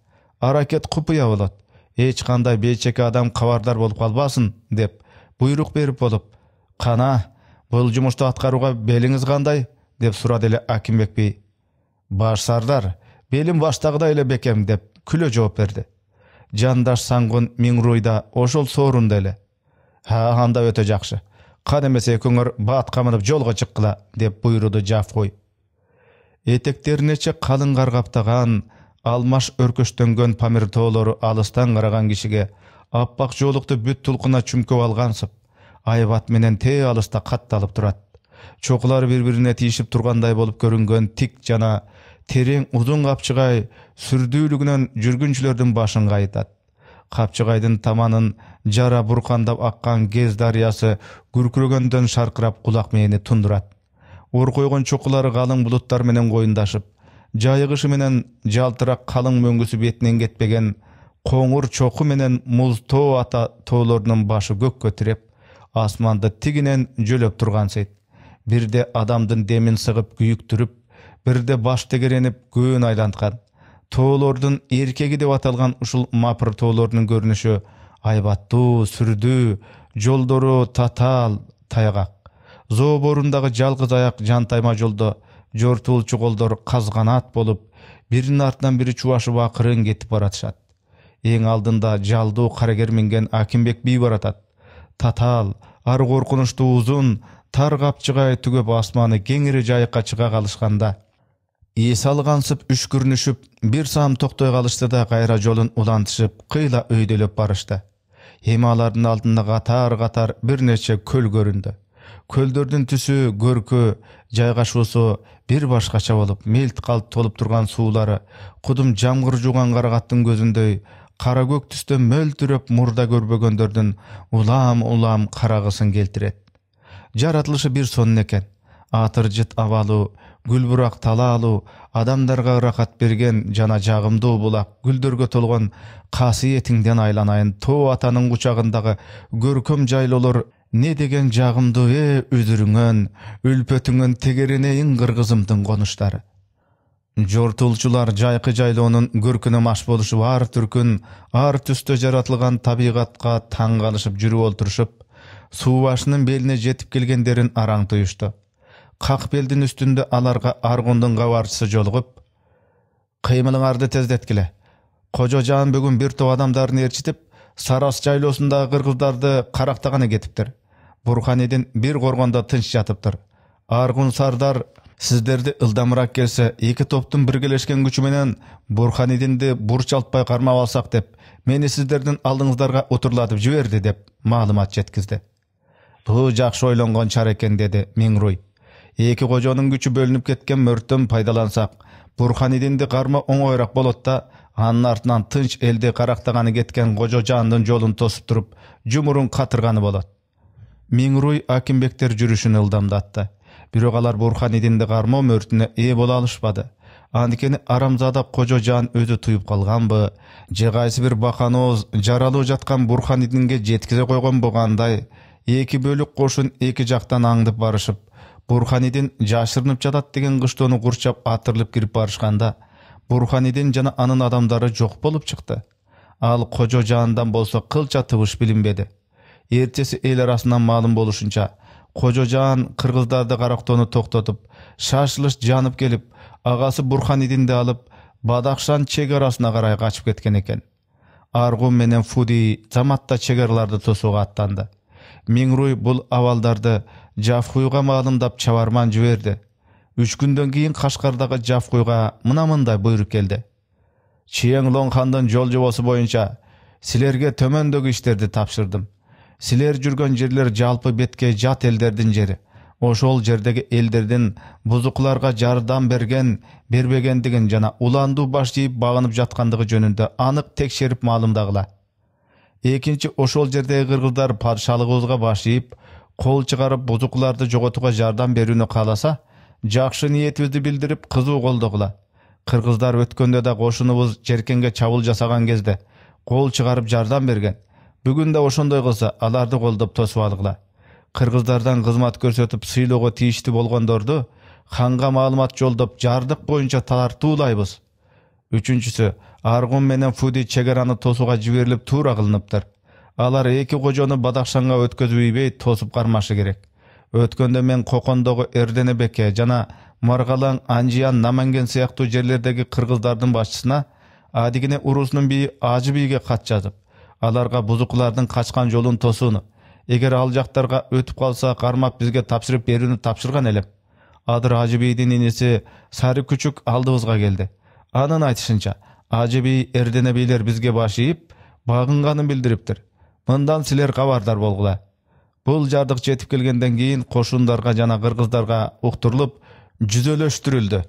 Аракет купуя болот. Эч кандай бейчеке адам кабардар болуп калбасын деп буйрук берип болуп. Кана, бул жумушту аткарууга белиңиз кандай? Деп сурады эле Акимбек бей. Баш сардар, белим баштагыдай эле бекем деп күлө жооп берди. Жандаш Сангун Миң руйда ошол соорунда эле. Анда өтө жакшы. Кан эмесе экөөңөр баатка мініп жолго чыккыла деп буйруду Жафкой. Этектеринече калың кар каптаган, алмаш өркөштөнгөн Памир тоолору алыстан караган кишиге аппак жоолукту бүт тулкуна чүмкөп алгансып, айбат менен тээ алыста катталып турат. Чокулары бири-бирине тийишип тургандай болуп көрүнгөн тик жана терең узун капчыгай сүрдүүлүгүнөн жүргүнчүлөрдүн башын кайтат. Капчыгайдын таманын жара буркандап аккан Гез дарыясы күркүрөгөндөн шаркырап кулак мээни тундурат. Оркойгон чокулары калың булуттар менен коюндашып, жайыгышы менен жалтырак калың мөңгүсү бетинен кетпеген коңур чоку менен муз тоо ата тоолордун башы көккө тиреп, асманды тигинен жөлөп тургансыйт. Бирде адамдын демин сыгып күйүктүрүп, бирде баш тегеренип көөн айланткан. Тоолордун эркеги деп аталган ушул мапыр тоолордун көрүнүшү айбаттуу, сүрдүү, жолдору татаал, тайгак. Зоо борундагы жалгыз аяк жантайма жолдо жортулчу колдор казганат болуп, биринин артынан бири чубашып акырын кетип баратышат. Эң алдында жалдуу карагер минген Акимбек бий баратат. Татаал, ар коркунучтуу узун, тар капчыгай түгөп асманы кеңири жайыкка чыга калышканда, эс алгансып үшкүрүнүшүп, бир саам токтой калышты да кайра жолун улантышып, кыйла өйдөлөп барышты. Эми алардын алдында катар-катар бир нече көл көрүндү. Көлдөрдүн түсү, көркү, жайгашуусу бир башкача болуп, мелт калт толуп турган суулары кудум жамгыр жууган карагаттын көзүндөй кара көк түстө мөлтүрөп мурда көрбөгөндөрдүн улам карагысын келтирет. Жаратылышы бир сонун экен. Атыр-жыт абалуу, гүлбурак талаалуу, адамдарга ырахат берген жана жагымдуу булак, гүлдөргө толгон касиетиңден айланайын тоо атанын кучагындагы көркөм жайлоолор не деген жагымдуу үзүрүңөн, үлпөтүңөн тегеренейин кыргызымдын конуштары. Жортулчулар жайкы жайлоонун көркүнө маш болушуп, ар түркүн, ар түстө жаратылган табигатка таң калышып жүрүп олтурушуп, суу башынын белине жетип келгендерин араң туюшту. Как белдин үстүндө аларга Аргундун кабарчысы жолугуп, кыймылыңарды тездеткиле. Кожо жаан бүгүн бир топ адамдарын ээрчитип, Сарас жайлоосундагы кыргыздарды карактаганы кетиптир. Бурханидин бир коргондо тынч жатыптыр. Аргун сардар сиздерди ылдамыраак келсе, эки топтун биргелешкен күчү менен Бурханидинди бурчалтпай кармап алсак деп, мени сиздердин алдыңыздарга утурлатып жиберди деп маалымат жеткизди. Бул жакшы ойлонгон чара экен, деди Миң руй. Эки кожонун күчү бөлүнүп кеткен мөрттөн пайдалансак, Бурханидинди кармоо оңоюраак болот да, анын артынан тынч элди карактаганы кеткен кожо жаандын жолун тосуп туруп, жумурун катырганы болот. Миң руй Акимбектер жүрүшүн ылдамдатты. Бирок алар Бурханидинди кармоо мөртүнө ээ боло алышпады. Анткени арамзада кожо жаан өзү туюп калганбы, же кайсы бир баканооз жаралуу жаткан Бурханидинге жеткизе койгон болгандай, эки бөлүк кошун эки жактан аңдып барышып, Бурханидин жашырынып жатат деген кыштоону курчап атырылып кирип барышканда, Бурханидин жана анын адамдары жок болуп чыкты. Ал кожо жаандан болсо кылча тыбыш билинбеди. Эртеси эл арасынан маалым болушунча, кожо жаан кыргыздарды карактоону токтотуп, шашылыш жанып келип, агасы Бурханидинди алып, Бадахшан чек арасына карай качып кеткен экен. Аргун менен Фуди заматта чегарларды тосууга аттанды. Миң руй бул абалдарды Жафкуйга маалымдап чабарман жиберди. 3 күндөн кийин Кашкардагы Жафкуйга мындай буйрук келди. Чиең-Лоң хандын жол жобосу боюнча силерге төмөндөгү иштерди тапшырдым. Силер жүргөн жерлер жалпы бетке жат элдердин жери. Ошол жердеги элдердин бузукларга жардам бербегендигин жана уландуу баш жийип багынып жаткандыгы жөнүндө анык текшерип маалымдагыла. Экинчи, ошол жердеги кыргыздар падышалыгыбызга баш жийип, кол чыгарып бузукларды жоготууга жардам берүүнү кааласа, жакшы ниетибизди билдирип кызуу колдогула. Кыргыздар өткөндө да кошунубуз Жеркенге чабуул жасаган кезде кол чыгарып жардам берген. Бүгүн да ошондой кылса, аларды колдоп тосуп алгыла. кыргыздардан кызмат көрсөтүп сыйлоого тийиштүү болгондорду ханга маалымат жолдоп жардык боюнча тартуулайбыз. Үчүнчүсү, Аргун менен Фуди чек араны тосууга жиберилип туура кылыныптыр. Алар эки кожону Бадахшанга өткөзбөйбөй тосуп кармашы керек. Өткөндө мен Кокондогу Эрденебекке жана Маргалаң, Анжиян, Наманген сыяктуу жерлердеги кыргыздардын башчысына Адигине урусунун бийи Ажы бийге кат жазып, аларга бузукулардын качкан жолун тосууну, эгер ал жактарга өтүп калса кармап бизге тапшырып берүүнү тапшырган элем. Адыр Ажы бийдин иниси Сары Күчүк алдыбызга келди. Анын айтышынча, Ажы бий Эрденебейлер бизге баш ийип, багынганын билдириптир. Мындан силер кабардар болгула. Бул жардык жетип келгенден кийин кошундарга жана кыргыздарга уктурулуп, жүзөлөштүрүлдү.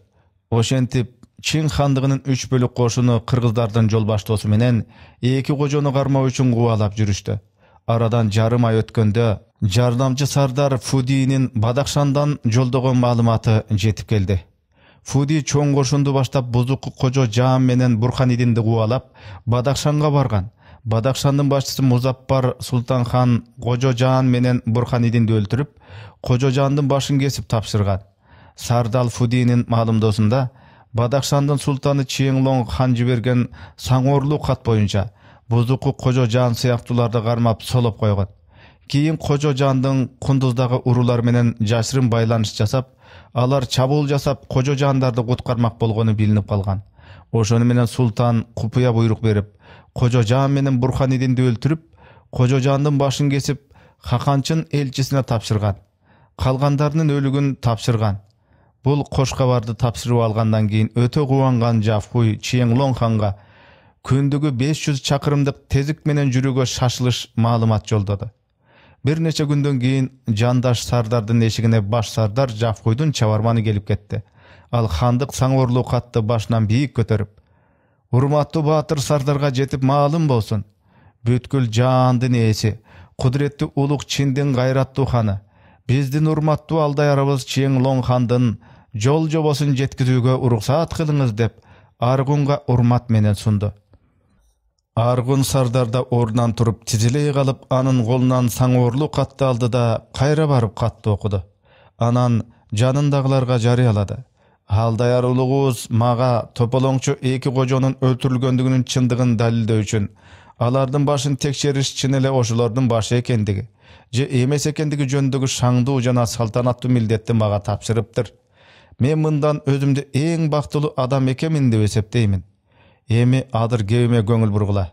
Ошентип, Чин хандыгынын 3 бөлүк кошуну кыргыздардын жол баштоосу менен эки кожону кармоо үчүн кубалап жүрүштү. Арадан жарым ай өткөндө жардамчы сардар Фудинин Бадахшандан жолдогон маалыматы жетип келди. Фуди чоң кошунду баштап бузуку Кожо Жаан менен Бурханидинди кубалап Бадахшанга барган. Бадахшандын башчысы Музаппар Султан хан Кожо Жаан менен Бурханидинди өлтүрүп, Кожо Жаандын башын кесип тапшырган. Сардал Фудинин маалымдоосунда Бадахшандын султаны Чиеңлоң хан жиберген саңоорлуу кат боюнча бузуку Кожо Жаан сыяктууларды кармап солоп койгон. Кийин Кожо Жаандын Кундуздагы урулар менен жашырын байланыш жасап, алар чабуул жасап Кожо Жаандарды куткармак болгону билинип калган. Ошону менен султан купуя буйрук берип, Кожо Жаан менен Бурханидинди өлтүрүп, Кожо Жаандын башын кесип, Хаканчын элчисине тапшырган. Калгандарынын өлүгүн тапшырган. Бул кош кабарды тапшырып алгандан кийин өтө кубанган Жафхуй Чиеңлоң ханга күндүгү 500 чакырымдык тезик менен жүрүүгө шашылыш маалымат жолдоду. Бир нече күндөн кийин жандаш сардардын эшигине баш сардар Жафхуйдун чабарманы келип кетти. Ал хандык саңоорлуу катты башынан бийик көтөрүп: "Урматтуу баатыр сардарга жетип маалым болсун. Бүткүл жаандын ээси, кудуреттүү улук Чиндин кайраттуу ханы, биздин урматтуу алдаярыбыз Чиеңлоң хандын жол жобосун жеткизүүгө уруксаат кылыңыз" деп Аргунга урмат менен сунду. Аргун сардарда ордунан туруп тизилей калып, анын колунан саңоорлуу катты алды да кайра барып катты окуду. Анан жанындагыларга жарыялады: "Алдаяр улугубуз мага тополоңчу эки кожонун өлтүрүлгөндүгүнүн чындыгын далилдөө үчүн алардын башын текшериш чын эле ошолордун башы экендиги же эмес экендиги жөнүндөгү шаңдуу жана салтанаттуу милдетти мага тапшырыптыр. Мен мындан өзүмдү эң бактылуу адам экенмин деп эсептеймин. Эми адыр кебиме көңүл бургула.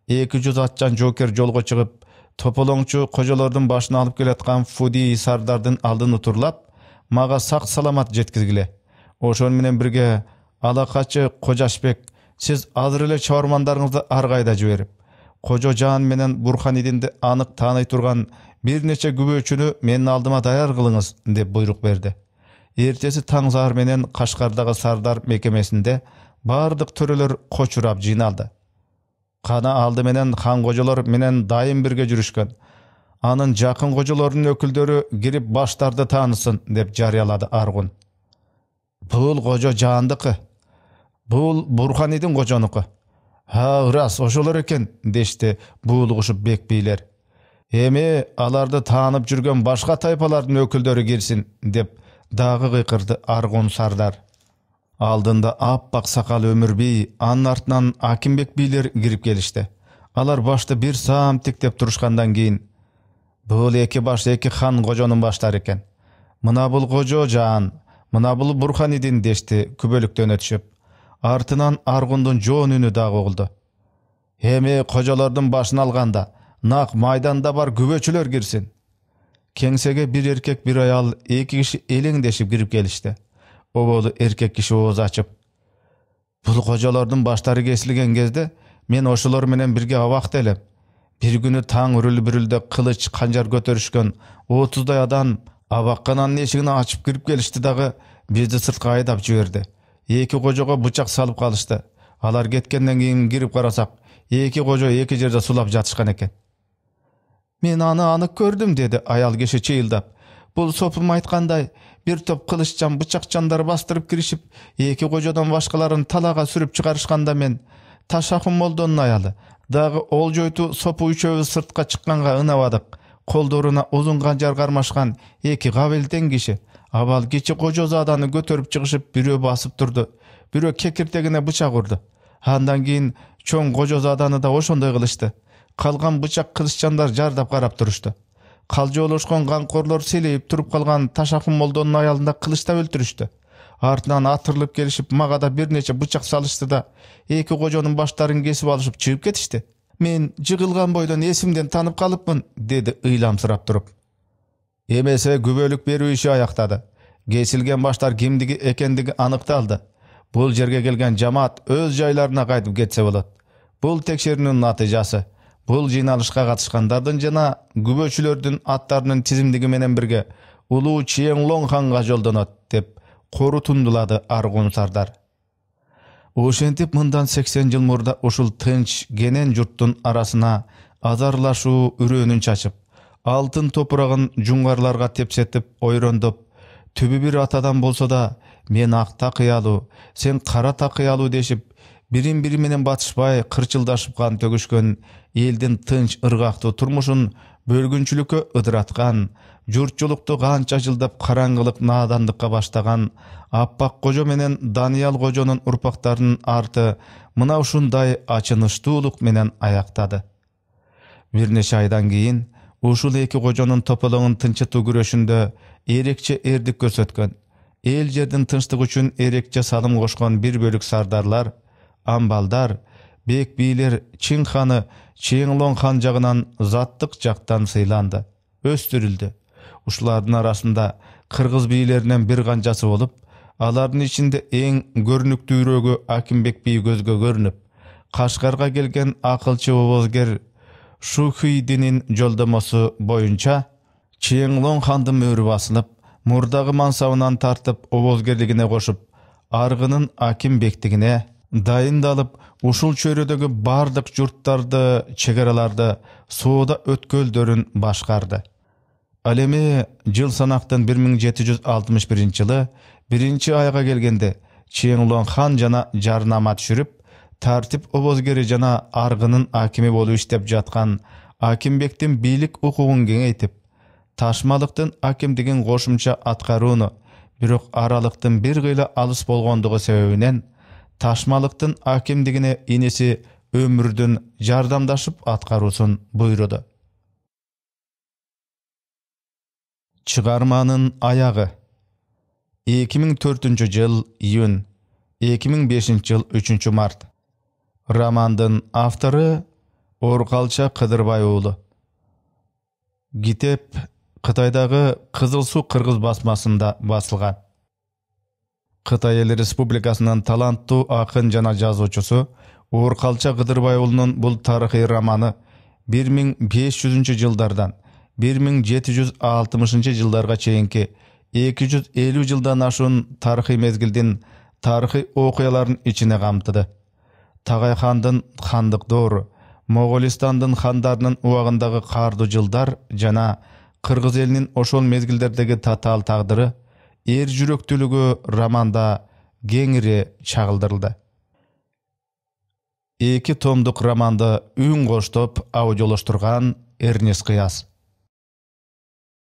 200 атчан жоокер жолго чыгып, тополоңчу кожолордун башын алып келаткан Фуди сардардын алдын утурлап, мага сак саламат жеткизгиле. Ошон менен бирге алакачы Кожашбек, сиз азыр эле чабармандарыңызды ар кайда жиберип, Кожо Жаан менен Бурханидинди анык тааный турган бир нече күбөөчүнү менин алдыма даяр кылыңыз" деп буйрук берди. Эртеси таң саар менен Кашкардагы сардар мекемесинде бардык төрөлөр кочурап жыйналды. Кана алды менен хан кожолор менен дайым бирге жүрүшкөн. Анын жакын кожолордун өкүлдөрү кирип баштарды таанысын деп жарыялады Аргун. "Бул Кожо Жаандыкы. Бул Бурханидин кожонуку. Ha, рас, ошолор экен" дешти буулугушуп бек бийлер. "Эми аларды таанып жүргөн башка тайпалардын өкүлдөрү кирсин" деп дагы кыйкырды Аргун сардар. Алдында аппак сакал Өмүр бий, анын артынан Акимбек бийлер кирип келишти. Алар башты бир саам тиктеп турушкандан кийин: "Бул эки баш эки хан кожонун баштары экен. Мына бул Кожо Жаан, мына бул Бурханидин" дешти күбөлүктөн өтүшүп. Артынан Аргундун жоон үнү дагы угулду: "Эми кожолордун башын алганда нак майданда бар күбөчүлөр кирсин." Кеңсеге бир эркек бир аял эки киши элеңдешип кирип келишти. Оболу эркек киши ооз ачып: "Бул кожолордун баштары кесилген кезде мен ошолор менен бирге абакта элем. Бир күнү таң үрүл-бүрүлдө кылыч, канжар көтөрүшкөн 30дай адам абаккананын эшигин ачып кирип келишти дагы бизди сыртка айдап жиберди. Эки кожого бычак салып калышты. Алар кеткенден кийин кирип карасак, эки кожо эки жерде сулап жатышкан экен." "Мен аны анык көрдүм" деди аял киши чыйылдап. "Бул сопум айткандай, бир топ кылыччан, бычакчандар бастырып киришип, эки кожодон башкаларын талага сүрүп чыгарышканда мен Ташахун молдонун аялы, дагы Олжойту сопу үчөөбүз сыртка чыкканга ынабадык. колдоруна узун канжар кармашкан эки кабилден киши абал кичи кожозаданы көтөрүп чыгышып бирөө басып турду, бирөө кекиртегине бычак урду. Андан кийин чоң кожозаданы да ошондой кылышты. Калган бычак кылыччандар жардап карап турушту. Калжоолошкон канкорлор селейип туруп калган Ташакун молдонун аялында кылычтап өлтүрүштү. Артынан атырылып келишип мага да бир нече бычак салышты да эки кожонун баштарын кесип алышып чыгып кетишти. Мен жыгылган бойдон эсимден танып калыпмын, деди ыйламсырап туруп. Эмесе күбөлүк берүү иши аяктады. Кесилген баштар кимдиги экендиги аныкталды. Бул жерге келген жамаат өз жайларына кайтып кетсе болот. Бул текшерүүнүн натыйжасы. Бул жыйналышка катышкандардын жана күбөчүлөрдүн аттарынын тизимдиги менен бирге улуу Чиеңлоң ханга жолдонот, деп корутундулады Аргун Сардар. Ошентип мындан 80 жыл мурда ушул тынч кенен журттун арасына азарлашуу үрөөнүн чачып, алтын топурагын жуңгарларга тепсетип, ойрондоп, түбү бир атадан болсо да мен ак такыялуу, сен кара такыялуу дешип, бирин-бири менен батышпай кырчылдашып кан төгүшкөн элдин тынч ыргактуу турмушун бөлгүнчүлүккө ыдыраткан, журтчулукту канча жылдап караңгылык наадандыкка баштаган Аппак кожо менен Даниял кожонун урпактарынын арты мына ушундай ачыныштуулук менен аяктады. Бир нече айдан кийин ушул эки кожонун тополоңун тынчытуу күрөшүндө эрекче эрдик көрсөткөн, эл жердин тынчтыгы үчүн эрекче салым кошкон бир бөлүк сардарлар, амбалдар, бек бийлер Чин ханы Чиеңлоң хан жагынан заттык жактан сыйланды, өстүрүлдү. Ушулардын арасында кыргыз бийлеринен бир канчасы болуп, алардын ичинде эң көрүнүктүүрөгү Акимбек бий көзгө көрүнүп, Кашгарга келген акылчы обозгер Шухийдинин жолдомосу боюнча Чиеңлоң хандын мөрү басылып, мурдагы мансабынан тартып обозгерлигине кошуп, аргынын Акимбектигине дайындалып, ушул чөйрөдөгү бардык журттарды, чегараларды, соода өткөлдөрүн башкарды. Ал эми жыл санактын 1761 жылы 1-айга келгенде Чиеңлоң хан жана жарнама түшүрүп, тартип обозгери жана аргынын акими болуп иштеп жаткан Акимбектин бийлик укугун кеңейтип, Ташмалыктын акимдигин кошумча аткарууну, бирок аралыктын бир кыйла алыс болгондугу себебинен Ташмалыктын акимдигине иниси Өмүрдүн жардамдашып аткаруусун буйруду. Чыгарманын аягы 2004 жыл июнь, 2005 жыл 3 март. Романдын автору Оркалча Кыдырбай уулу. Китеп Кытайдагы Кызыл суу кыргыз басмасында басылган. Кытай Эл Республикасынын таланттуу акын жана жазуучусу Оркалча Кыдырбай уулунун бул тарыхый романы 1500 жылдардан 1760 жылдарга чейинки 250 жылдан ашуун тарыхый мезгилдин тарыхый окуяларын ичине камтыды. Тагай хандын хандык доору, Моголистандын хандарынын убагындагы кардуу жылдар жана кыргыз элинин ошол мезгилдердеги татаал тагдыры, эр жүрөктүүлүгү романда кеңири чагылдырылды. 2 томдук романды үн коштоп аудиолоштурган Эрнест Кыяз.